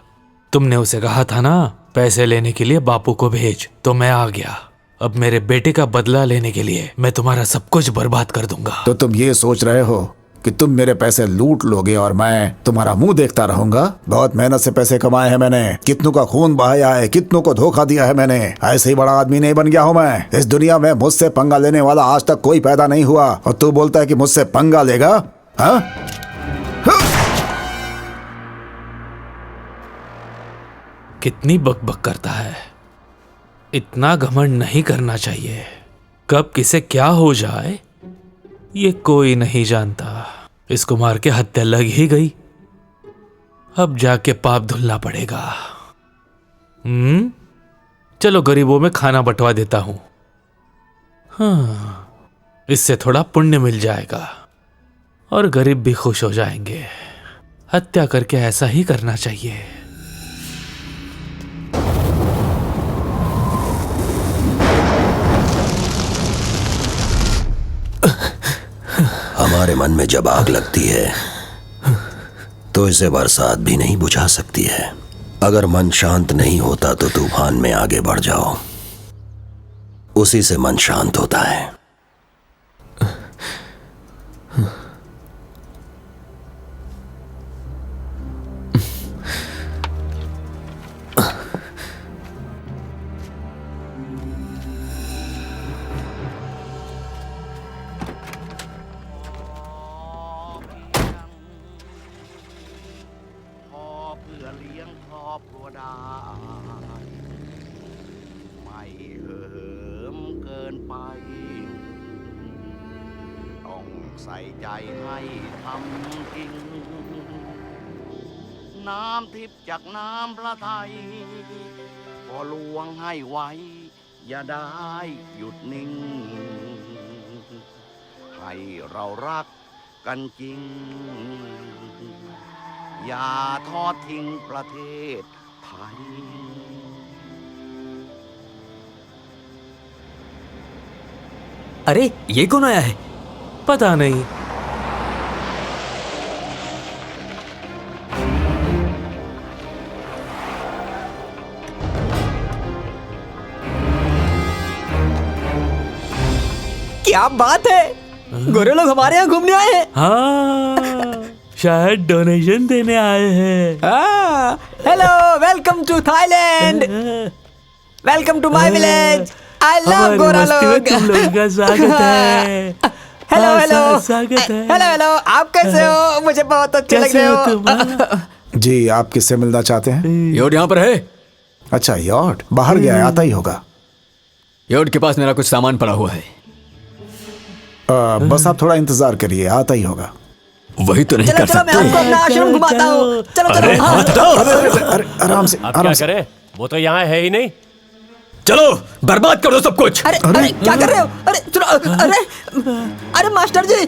तुमने उसे कहा था ना पैसे लेने के लिए बापू को भेज, तो मैं आ गया। अब मेरे बेटे का बदला लेने के लिए मैं तुम्हारा सब कुछ बर्बाद कर दूंगा। तो तुम ये सोच रहे हो कि तुम मेरे पैसे लूट लोगे और मैं तुम्हारा मुंह देखता रहूंगा? बहुत मेहनत से पैसे कमाए हैं मैंने, कितनों का खून बहाया है, कितनों को धोखा दिया है मैंने। ऐसे ही बड़ा आदमी नहीं बन गया हूं मैं। इस दुनिया में मुझसे पंगा लेने वाला आज तक कोई पैदा नहीं हुआ और तू बोलता है कि मुझसे पंगा लेगा? हाँ? कितनी बकबक करता है। इतना घमंड नहीं करना चाहिए। कब किसे क्या हो जाए ये कोई नहीं जानता। इसको मार के हत्या लग ही गई, अब जाके पाप धुलना पड़ेगा। चलो गरीबों में खाना बंटवा देता हूं। हाँ, इससे थोड़ा पुण्य मिल जाएगा और गरीब भी खुश हो जाएंगे। हत्या करके ऐसा ही करना चाहिए। हमारे मन में जब आग लगती है तो इसे बरसात भी नहीं बुझा सकती है। अगर मन शांत नहीं होता तो तूफान में आगे बढ़ जाओ, उसी से मन शांत होता है।น้ำทิพย์จากน้ำพระทัยพอลวงให้ไว้อย่าได้หยุดนิ่งให้เรารักกันจริงอย่าทอดทิ้งประเทศไทย अरे ये कौन आया है? पता नहीं। क्या बात है, गोरे लोग हमारे यहाँ घूमने आए हैं। हाँ, शायद डोनेशन देने आए हैं। Hello, welcome to Thailand, welcome to my village. I love गोरा लोग। तुम लोगों का स्वागत है। हेलो हेलो स्वागत है। हेलो हेलो, आप कैसे हो? मुझे बहुत अच्छे लग रहे हो। जी, आप किससे मिलना चाहते हैं? योड यहाँ पर है। अच्छा, योड बाहर गया है, आता ही होगा। योड के पास मेरा कुछ सामान पड़ा हुआ है। बस आप थोड़ा इंतजार करिए, आता ही होगा। वही तो नहीं कर सकते। मैं आपको अपना आश्रम घुमाता हूँ। चलो चलो। अरे आराम से, आप क्या करें? वो तो यहाँ है ही नहीं। चलो बर्बाद कर दो सब कुछ। अरे अरे क्या कर रहे हो? अरे सुनो, अरे अरे मास्टर जी,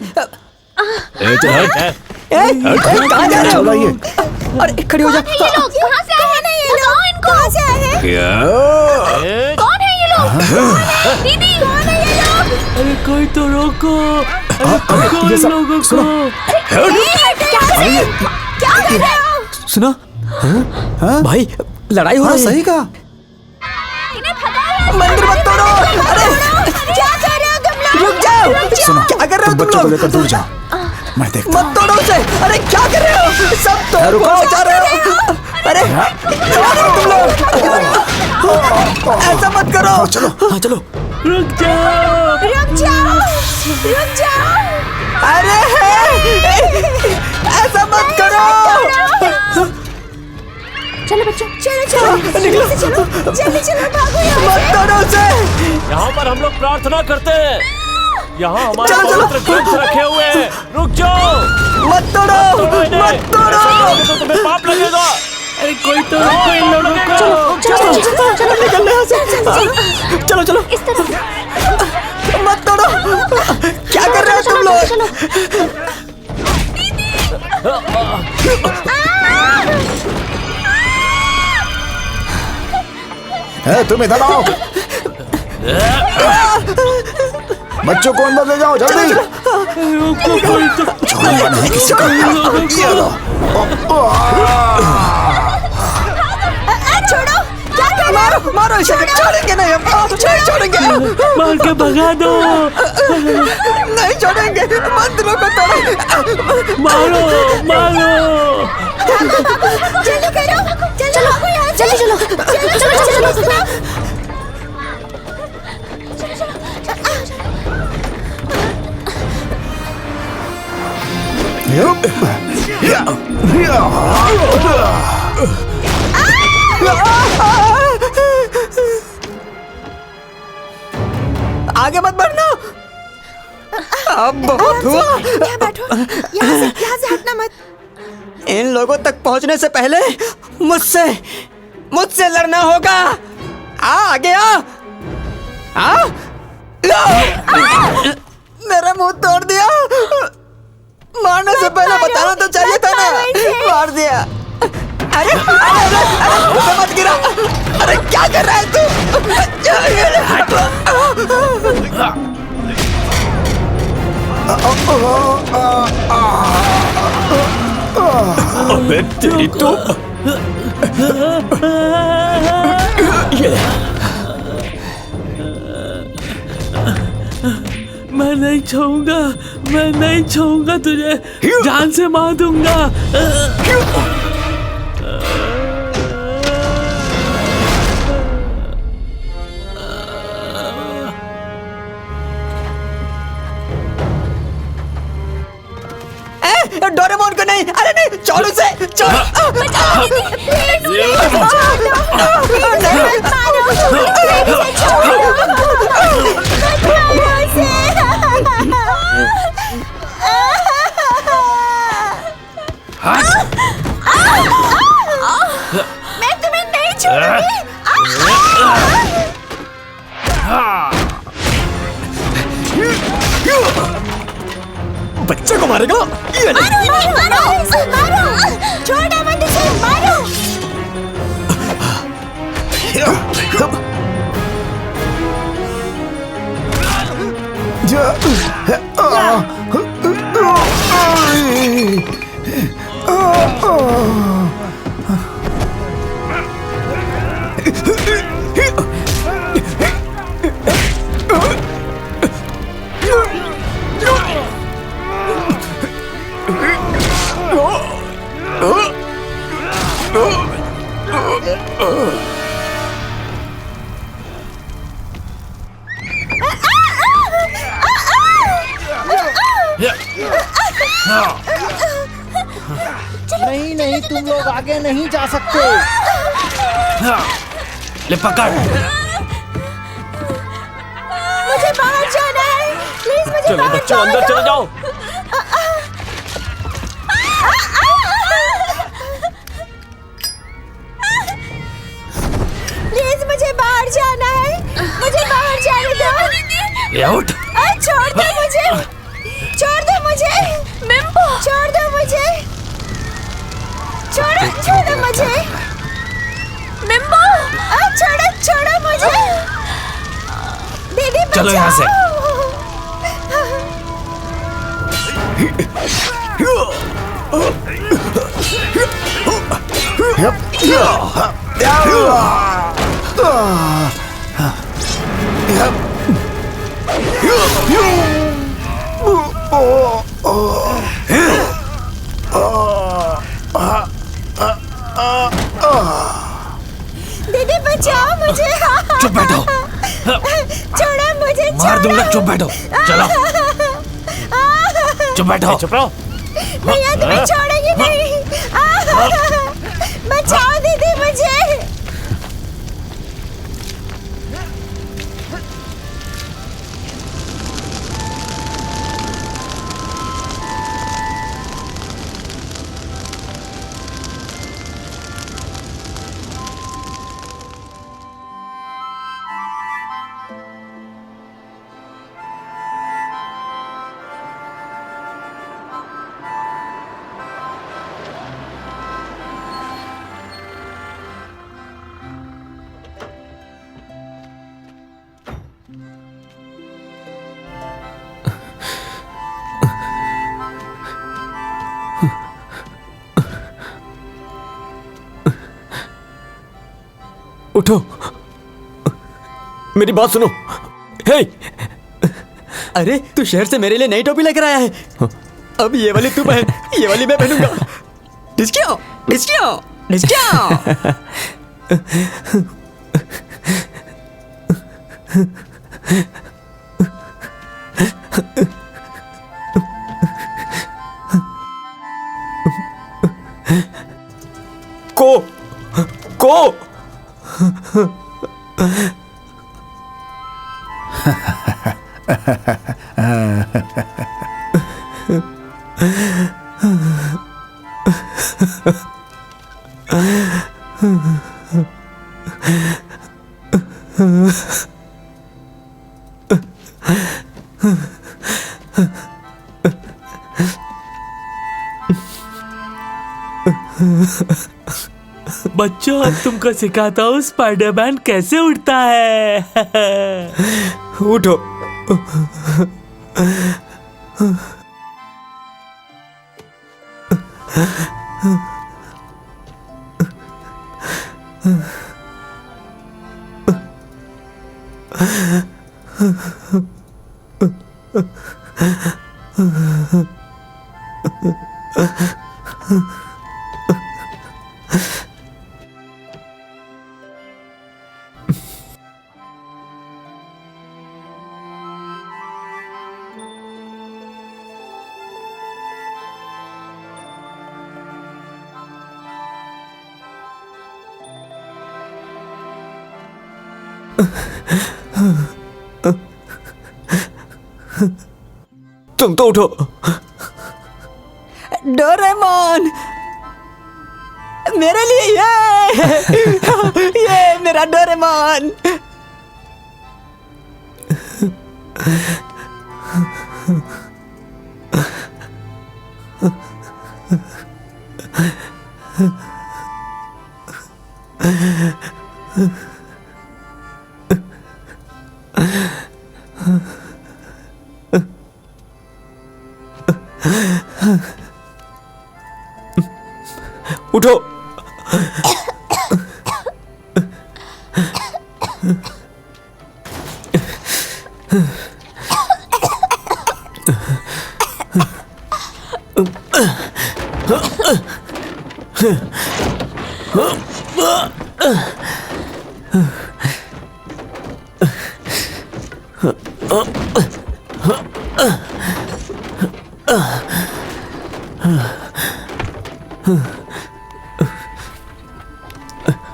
कहाँ जा रहे हो? अरे खड़ी हो जा। ये लोग कहाँ से आए हैं? ये लोग इनको कहाँ से आए हैं? कौन है ये लोग? दीदी कौन है ये लोग? अरे कोई तो रोको, रोको इन लोगों को। क्या कर रहे हो? सुनो भाई, लड़ाई हो रही है। सही कहा। मंदिर मत तोड़ो। अरे क्या कर रहे हो तुम लोग? रुक जाओ। सुनो, क्या कर रहे हो तुम बच्चों को लोग? लेकर दूर जाओ, मैं देखता मत तोड़ो उसे। अरे क्या कर रहे हो? सब तो बचा रहे हो। अरे क्या कर तुम लोग? ऐसा मत करो। चलो। हाँ चलो। रुक जाओ। जल्दी से चलो, जल्दी चलो, भागो यहाँ मत से। तोड़ो उसे। यहाँ पर हम लोग प्रार्थना करते हैं। यहाँ हमारे चलो, चलो। पवित्र ग्रंथ रखे हुए हैं। रुक जाओ, मत तोड़ो, इन्हें। मत तोड़ो। ऐसा करोगे तो तुम्हें पाप लगेगा। अरे कोई तो कोई इन लोगों को। चलो निकल यहाँ से। चलो चलो इस तरफ। मत तोड़ो। क्या कर रहे हो तुम लोग? तुम इधर आओ। बच्चों को अंदर ले जाओ जल्दी। छोड़ूंगा नहीं किसी को। ये लो। छोड़ो, क्या कर रहे हो? मारो मारो इसे। छोड़ेंगे नहीं हम, छोड़ेंगे। मार के भगा दो। नहीं छोड़ेंगे। मंदिरों को तोड़ो। मारो मारो। जल्दी करो, चलो यहाँ, जल्दी चलो, चलो चलो चलो। आगे मत बढ़ना। अब बहुत हुआ। यहाँ बैठो, यहाँ से हटना मत। इन लोगों तक पहुंचने से पहले मुझसे लड़ना होगा। आगे आ। मेरा मुंह तोड़ दिया। मारने से पहले बताना तो चाहिए था ना। मार दिया। अरे उसे मत गिरा। अरे क्या कर रहा है तू? अबे तेरी तो मैं नहीं छोड़ूंगा, मैं नहीं छोड़ूंगा तुझे। जान से मार दूंगा। डोरेमोन को नहीं। अरे नहीं, छोड़ उसे, छोड़। मैं तुम्हें नहीं छोड़ूंगी। बच्चे को मारेगा? ये नहीं। मारो, छोड़ना मत इसे, मारो। नहीं नहीं, तुम लोग आगे नहीं जा सकते। ले पकड़। मुझे बाहर जाना है, प्लीज मुझे चलो बाहर बच्चों, अंदर चले जाओ। प्लीज मुझे बाहर जाना है, मुझे बाहर जाने दो। ले आउट। छोड़ दो मुझे, छोड़ दो मुझे। मिम्बो, छोड़ दो मुझे, छोड़ो मुझे। मिम्बो, छोड़ो मुझे। दीदी चलो यहाँ से। दीदी बचाओ मुझे। चुप बैठो। छोड़ो मुझे, मार दूंगा। चुप बैठो। चलो चुप बैठो। चुप रहो। भैया तुम्हें छोड़ेंगे नहीं। बचाओ दीदी मुझे। उठो, मेरी बात सुनो। हे, अरे तू शहर से मेरे लिए नई टोपी लेकर आया है। अब ये वाली तू पहन, ये वाली मैं पहनूंगा। डिस्कियो डिस्कियो डिस्कियो। को बच्चों, अब तुमको सिखाता हूँ स्पाइडरमैन कैसे उड़ता है। उठो। तुम तो उठो। डोरेमोन, मेरे लिए ये मेरा डोरेमोन। उठो।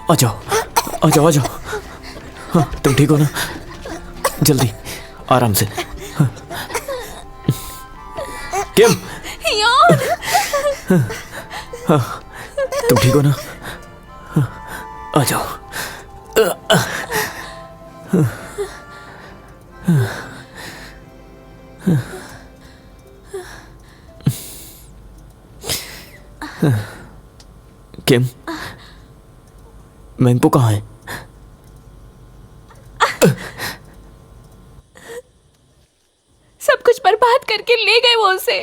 आ जाओ, आ जाओ, आ जाओ। हाँ, तुम ठीक हो ना? जल्दी, आराम से। हाँ। किम? हाँ, तुम ठीक हो ना? हाँ, आ जाओ। किम, मैंगपो कहाँ है? सब कुछ बर्बाद करके ले गए वो उसे।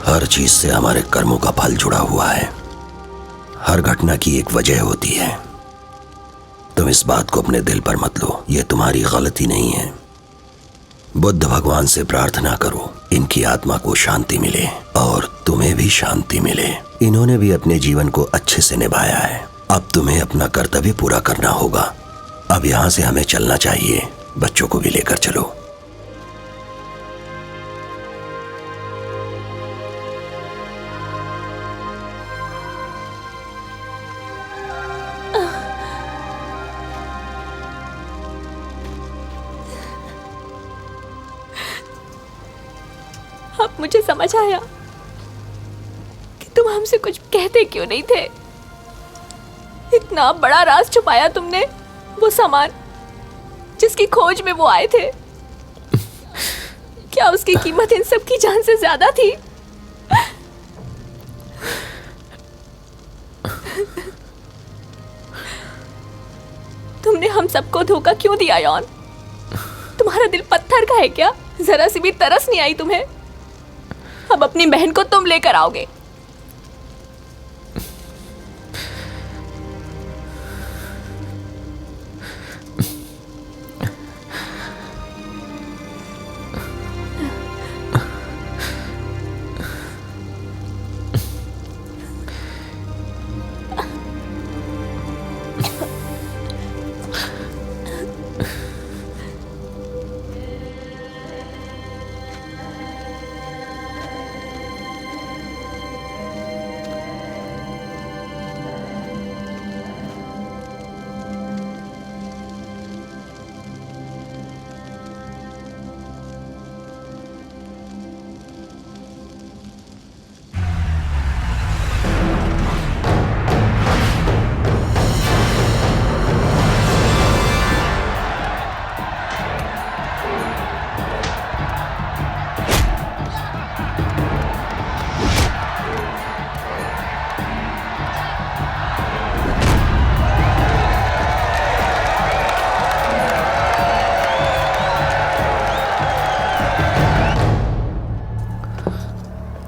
हर चीज से हमारे कर्मों का फल जुड़ा हुआ है। हर घटना की एक वजह होती है। तुम इस बात को अपने दिल पर मत लो, ये तुम्हारी गलती नहीं है। बुद्ध भगवान से प्रार्थना करो, इनकी आत्मा को शांति मिले और तुम्हें भी शांति मिले। इन्होंने भी अपने जीवन को अच्छे से निभाया है। अब तुम्हें अपना कर्तव्य पूरा करना होगा। अब यहाँ से हमें चलना चाहिए। बच्चों को भी लेकर चलो। अब मुझे समझ आया कि तुम हमसे कुछ कहते क्यों नहीं थे। इतना बड़ा राज छुपाया तुमने। वो सामान जिसकी खोज में वो आए थे, क्या उसकी कीमत इन सब की जान से ज्यादा थी? सबको धोखा क्यों दिया यौन? तुम्हारा दिल पत्थर का है क्या? जरा सी भी तरस नहीं आई तुम्हें? अब अपनी बहन को तुम लेकर आओगे।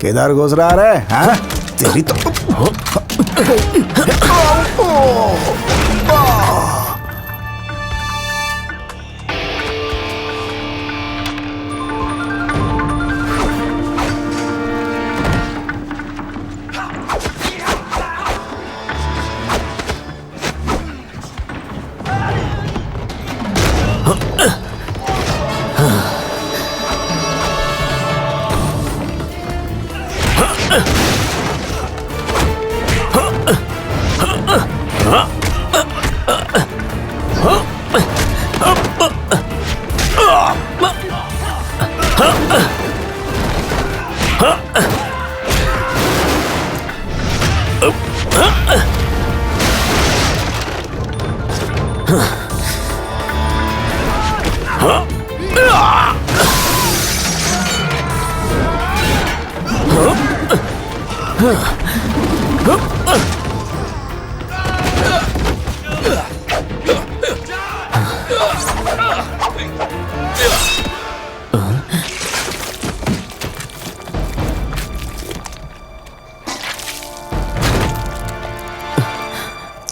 किधर घुस रहा रे? हाँ? तेरी तो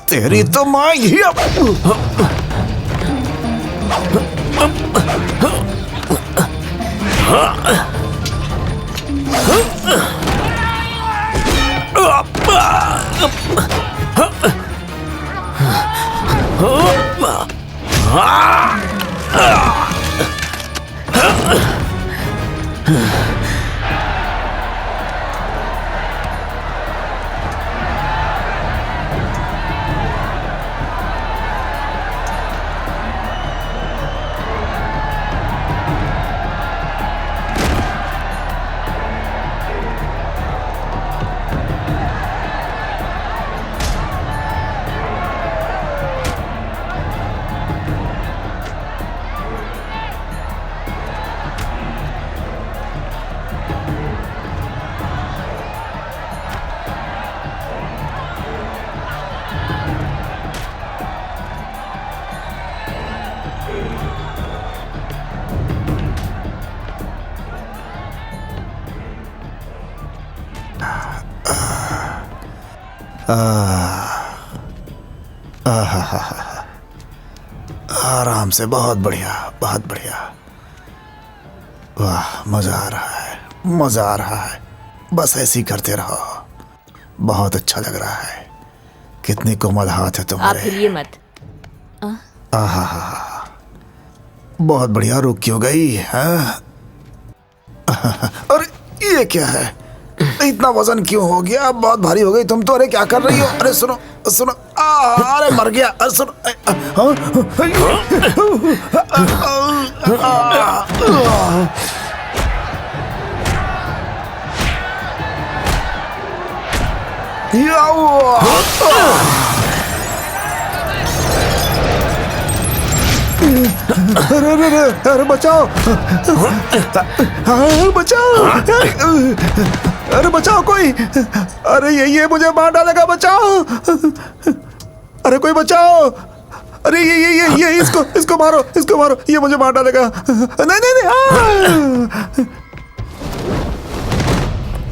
तेरी तो माँ ही आराम से, बहुत बढ़िया, बहुत बढ़िया। वाह, मजा आ रहा है, मजा आ रहा है। बस ऐसे ही करते रहो, बहुत अच्छा लग रहा है। कितनी कोमल हाथ है तुम्हारे। आप हिलिए मत। आहा, बहुत बढ़िया। रुक क्यों गई है? अरे ये क्या है? इतना वजन क्यों हो गया? बहुत भारी हो गई तुम तो। अरे क्या कर रही हो? अरे सुनो सुनो, अरे मर गया। अरे सुनो, अरे बचाओ, बचाओ, अरे बचाओ कोई। अरे ये मुझे मार डालेगा, बचाओ। अरे कोई बचाओ, अरे ये इसको मारो, ये मुझे मार डालेगा। नहीं।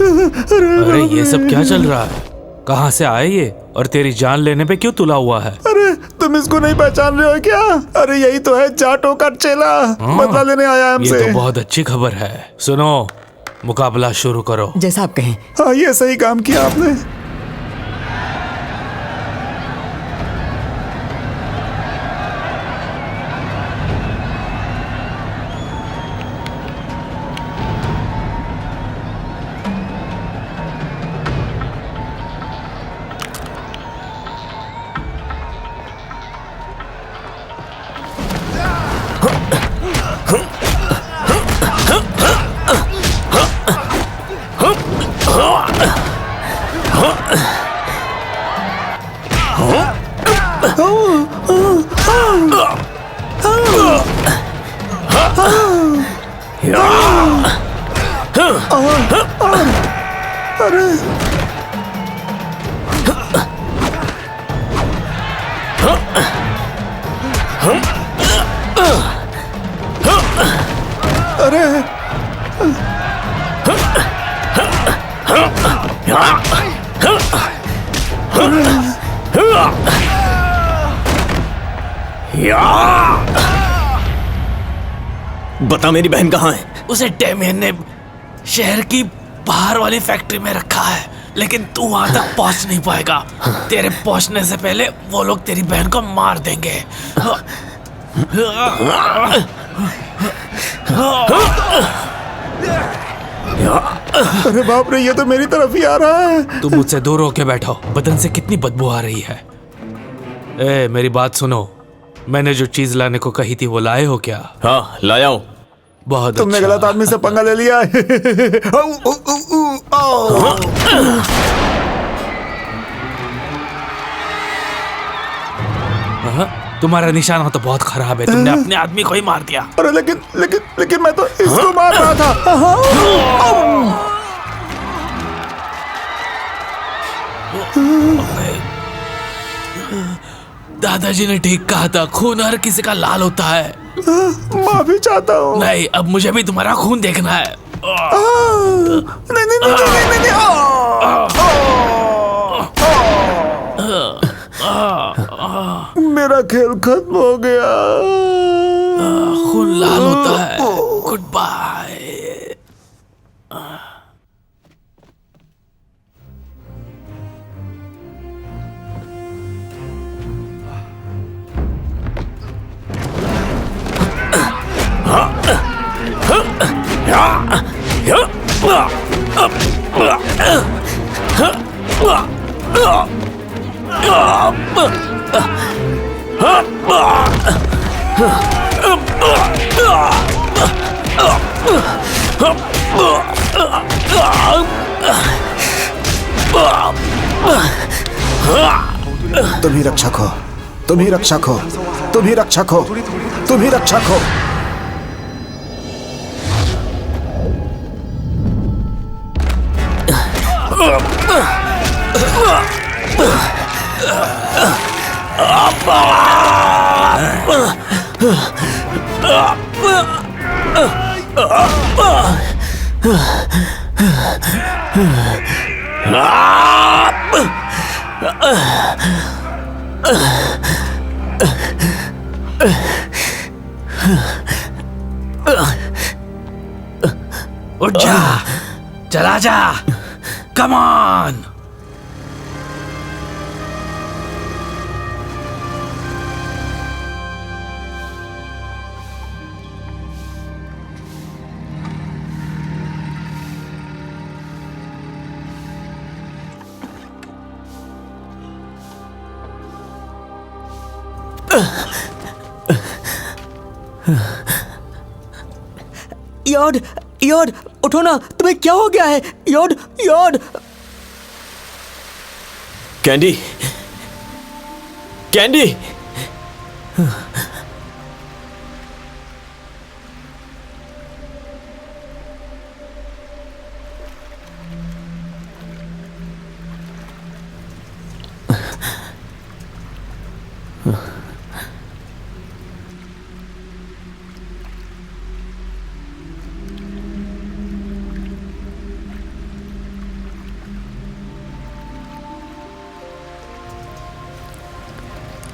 अरे ये सब क्या चल रहा है? कहाँ से आए ये और तेरी जान लेने पे क्यों तुला हुआ है? अरे तुम इसको नहीं पहचान रहे हो क्या? अरे यही तो है जाटों का चेला, बदला लेने आया है हमसे। ये तो बहुत अच्छी खबर है। सुनो, मुकाबला शुरू करो। जैसा आप कहें। हाँ, ये सही काम किया आपने। बता मेरी बहन कहाँ है? उसे डेमियन ने शहर की बाहर वाली फैक्ट्री में रखा है, लेकिन तू वहां तक पहुंच नहीं पाएगा। तेरे पहुंचने से पहले वो लोग तेरी बहन को मार देंगे। अरे बाप रे, ये तो मेरी तरफ ही आ रहा है। तुम मुझसे दूर होके बैठो। बदन से कितनी बदबू आ रही है। ए, मेरी बात सुनो। मैंने जो चीज लाने को कही थी वो लाए हो क्या? हाँ, लाया हूँ। बहुत तुमने अच्छा। गलत आदमी से पंगा ले लिया। तुम्हारा निशाना तो बहुत खराब है। तुमने अपने आदमी को ही मार दिया। अरे लेकिन मैं तो इसको मार रहा था। दादाजी ने ठीक कहा था, खून हर किसी का लाल होता है। माफी चाहता हूँ। नहीं, अब मुझे भी तुम्हारा खून देखना है। नहीं। मेरा खेल खत्म हो गया। खून लाल होता है। Goodbye. तुम ही रक्षक हो, तुम ही रक्षक हो, तुम ही रक्षक हो, तुम ही रक्षक हो। उठ जा, चला जा, कम ऑन। योड, योड, उठो ना। तुम्हें क्या हो गया है? योड, योड। Candy, candy.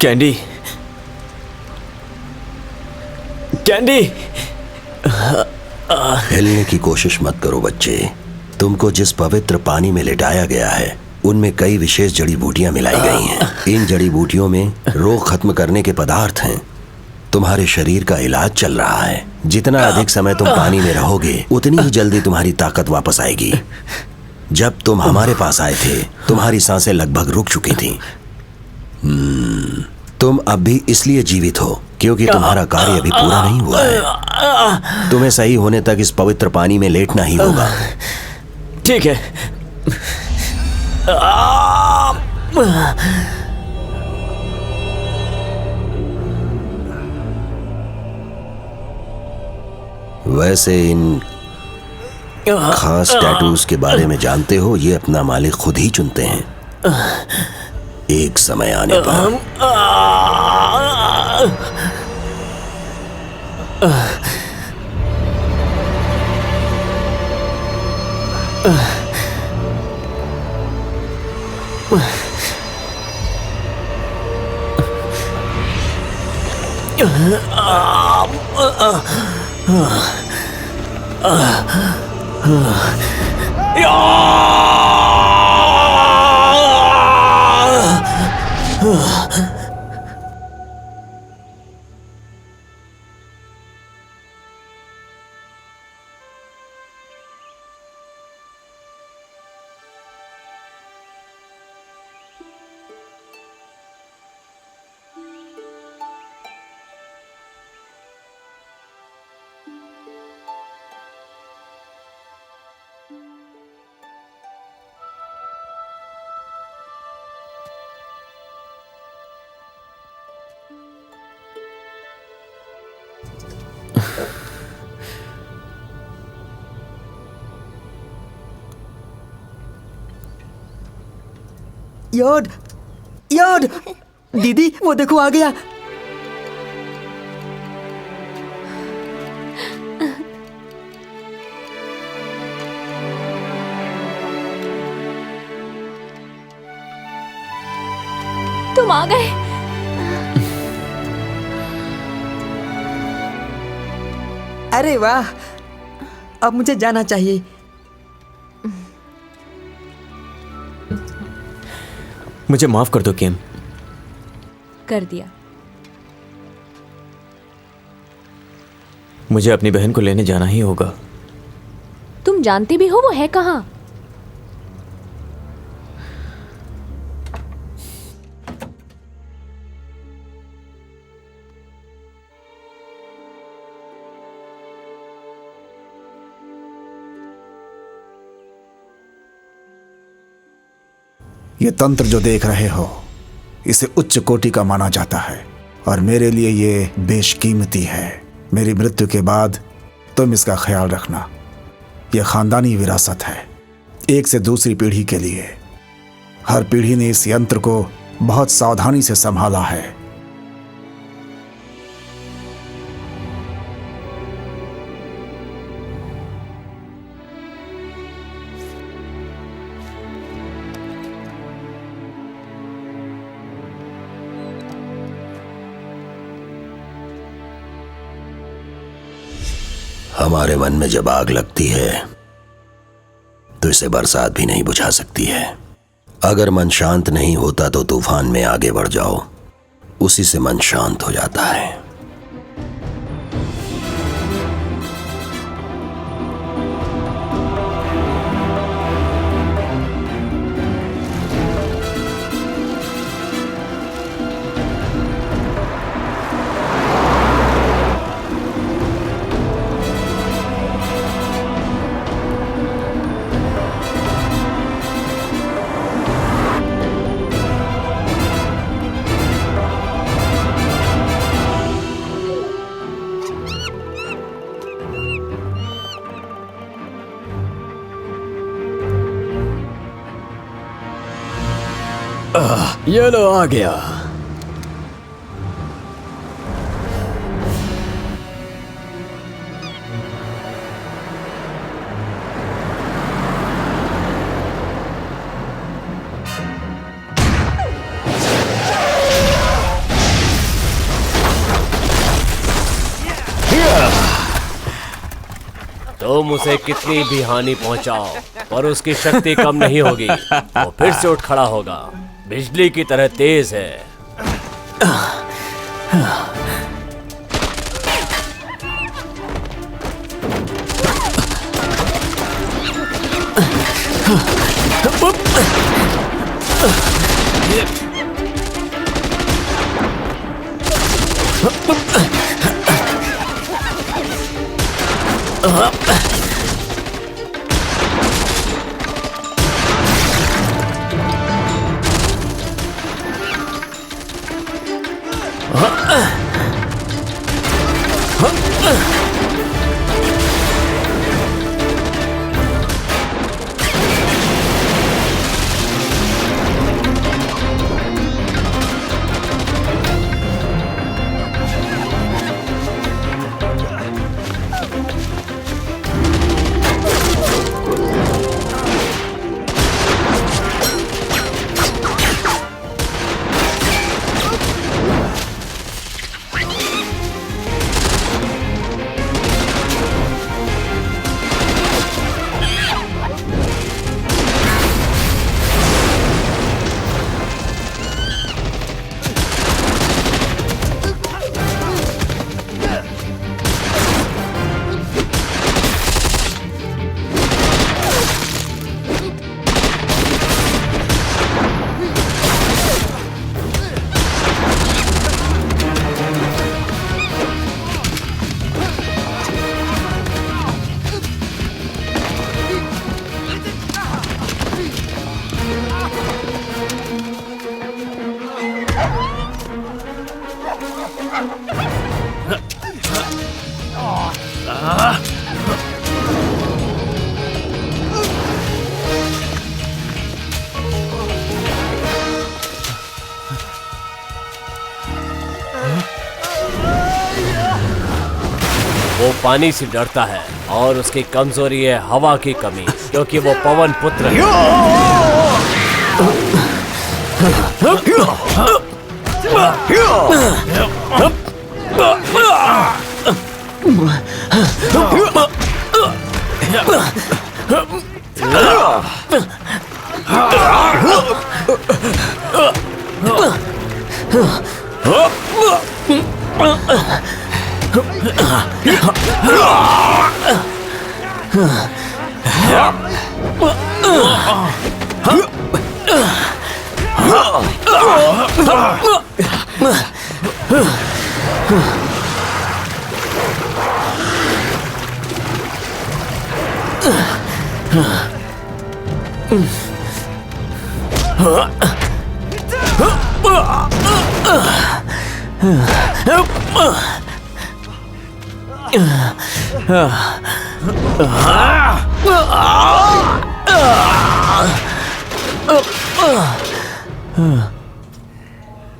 Candy, candy. हिलने की कोशिश मत करो बच्चे। तुमको जिस पवित्र पानी में लिटाया गया है उनमें कई विशेष जड़ी बूटियां मिलाई गई हैं। इन जड़ी बूटियों में रोग खत्म करने के पदार्थ हैं। तुम्हारे शरीर का इलाज चल रहा है। जितना अधिक समय तुम पानी में रहोगे उतनी ही जल्दी तुम्हारी ताकत वापस आएगी। जब तुम हमारे पास आए थे तुम्हारी सांसें लगभग रुक चुकी थी। तुम अब भी इसलिए जीवित हो क्योंकि तुम्हारा कार्य अभी पूरा नहीं हुआ है। तुम्हें सही होने तक इस पवित्र पानी में लेटना ही होगा। ठीक है। वैसे इन खास टैटूज के बारे में जानते हो? ये अपना मालिक खुद ही चुनते हैं। एक समय आने पर योड, योड, दीदी वो देखो आ गया। तुम आ गए। अरे वाह, अब मुझे जाना चाहिए। मुझे माफ कर दो किम। कर दिया। मुझे अपनी बहन को लेने जाना ही होगा। तुम जानते भी हो वो है कहाँ? ये तंत्र जो देख रहे हो इसे उच्च कोटि का माना जाता है और मेरे लिए ये बेशकीमती है। मेरी मृत्यु के बाद तुम इसका ख्याल रखना। यह खानदानी विरासत है, एक से दूसरी पीढ़ी के लिए। हर पीढ़ी ने इस यंत्र को बहुत सावधानी से संभाला है। हमारे मन में जब आग लगती है तो इसे बरसात भी नहीं बुझा सकती है। अगर मन शांत नहीं होता तो तूफान में आगे बढ़ जाओ, उसी से मन शांत हो जाता है। ये लो आ गया। तुम उसे कितनी भी हानि पहुंचाओ पर उसकी शक्ति कम नहीं होगी। वो फिर से उठ खड़ा होगा, बिजली की तरह तेज है। वो पानी से डरता है और उसकी कमजोरी है हवा की कमी, क्योंकि वो पवन पुत्र है।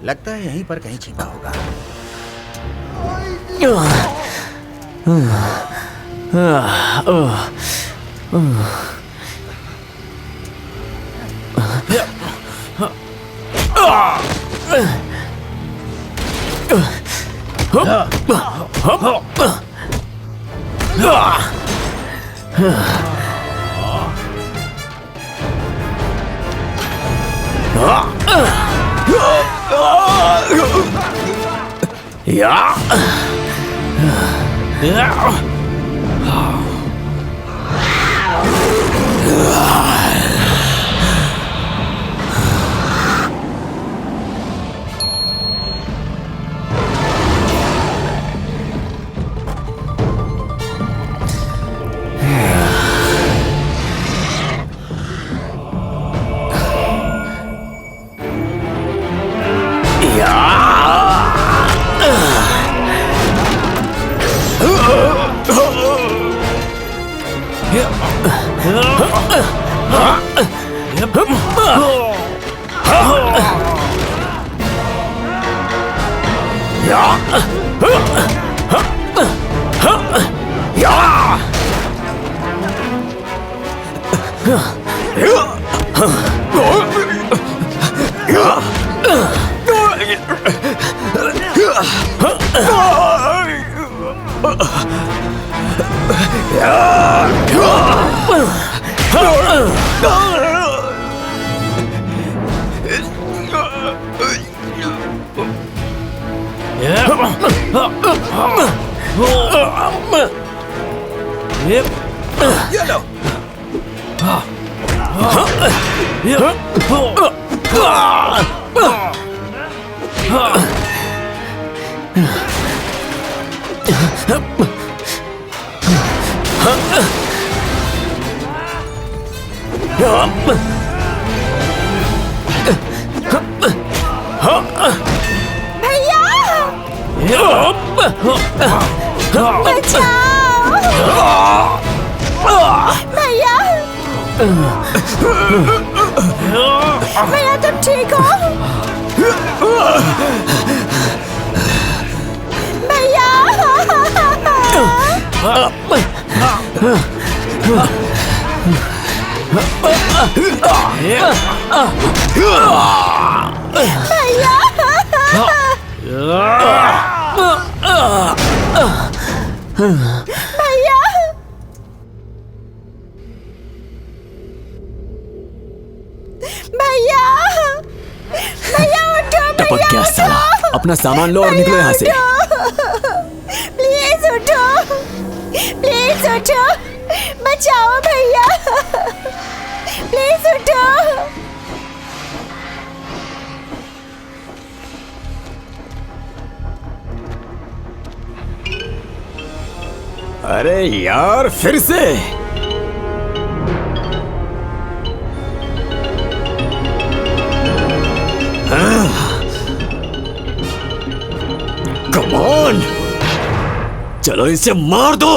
लगता है यहीं पर कहीं छिपा होगा। भैया भैया तुम ठीक हो? भैया भैया भैया भैया उठो टपक गया साला। अपना सामान लो और निकलो यहाँ से। प्लीज उठो, प्लीज उठो, बचाओ भैया, प्लीज उठो। अरे यार फिर से कम ऑन, चलो इसे मार दो।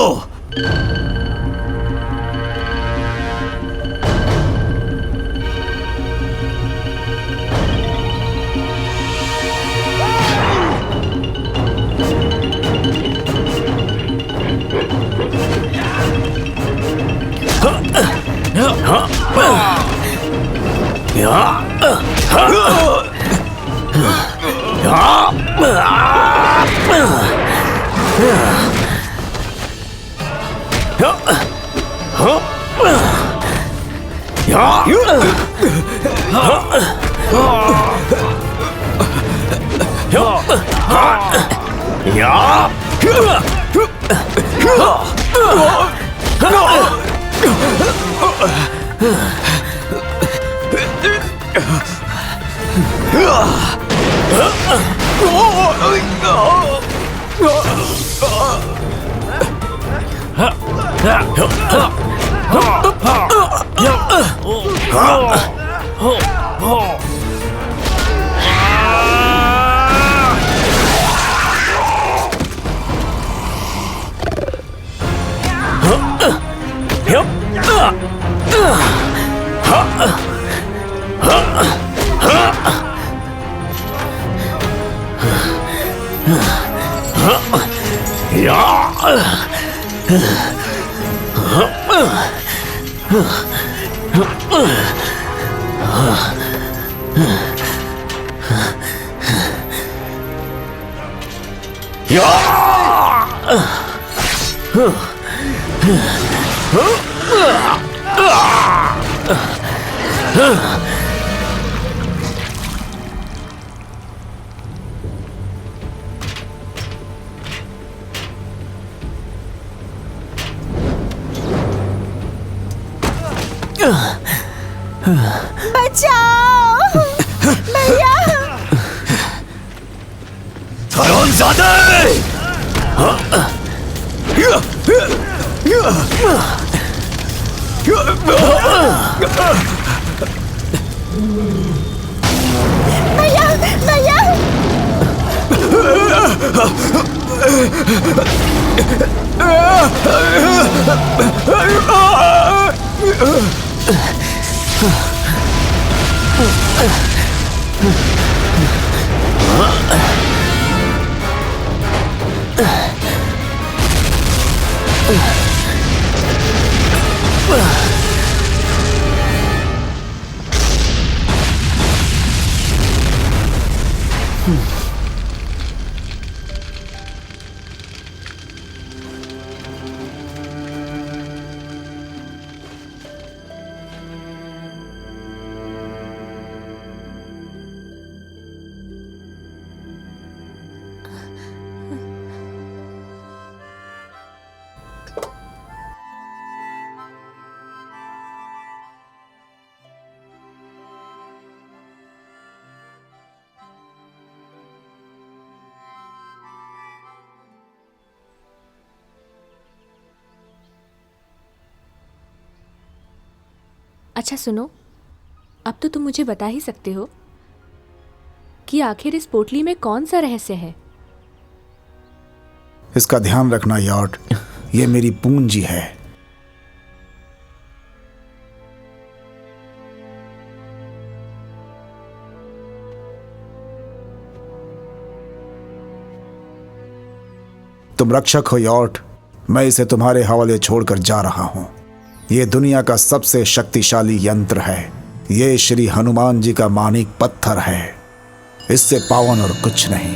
बचाओ भैया। भैया भैया अच्छा सुनो, अब तो तुम मुझे बता ही सकते हो कि आखिर इस पोटली में कौन सा रहस्य है। इसका ध्यान रखना यार्ड, ये मेरी पूंजी है। तुम रक्षक हो यार्ड, मैं इसे तुम्हारे हवाले छोड़कर जा रहा हूं। ये दुनिया का सबसे शक्तिशाली यंत्र है। ये श्री हनुमान जी का मानिक पत्थर है, इससे पावन और कुछ नहीं।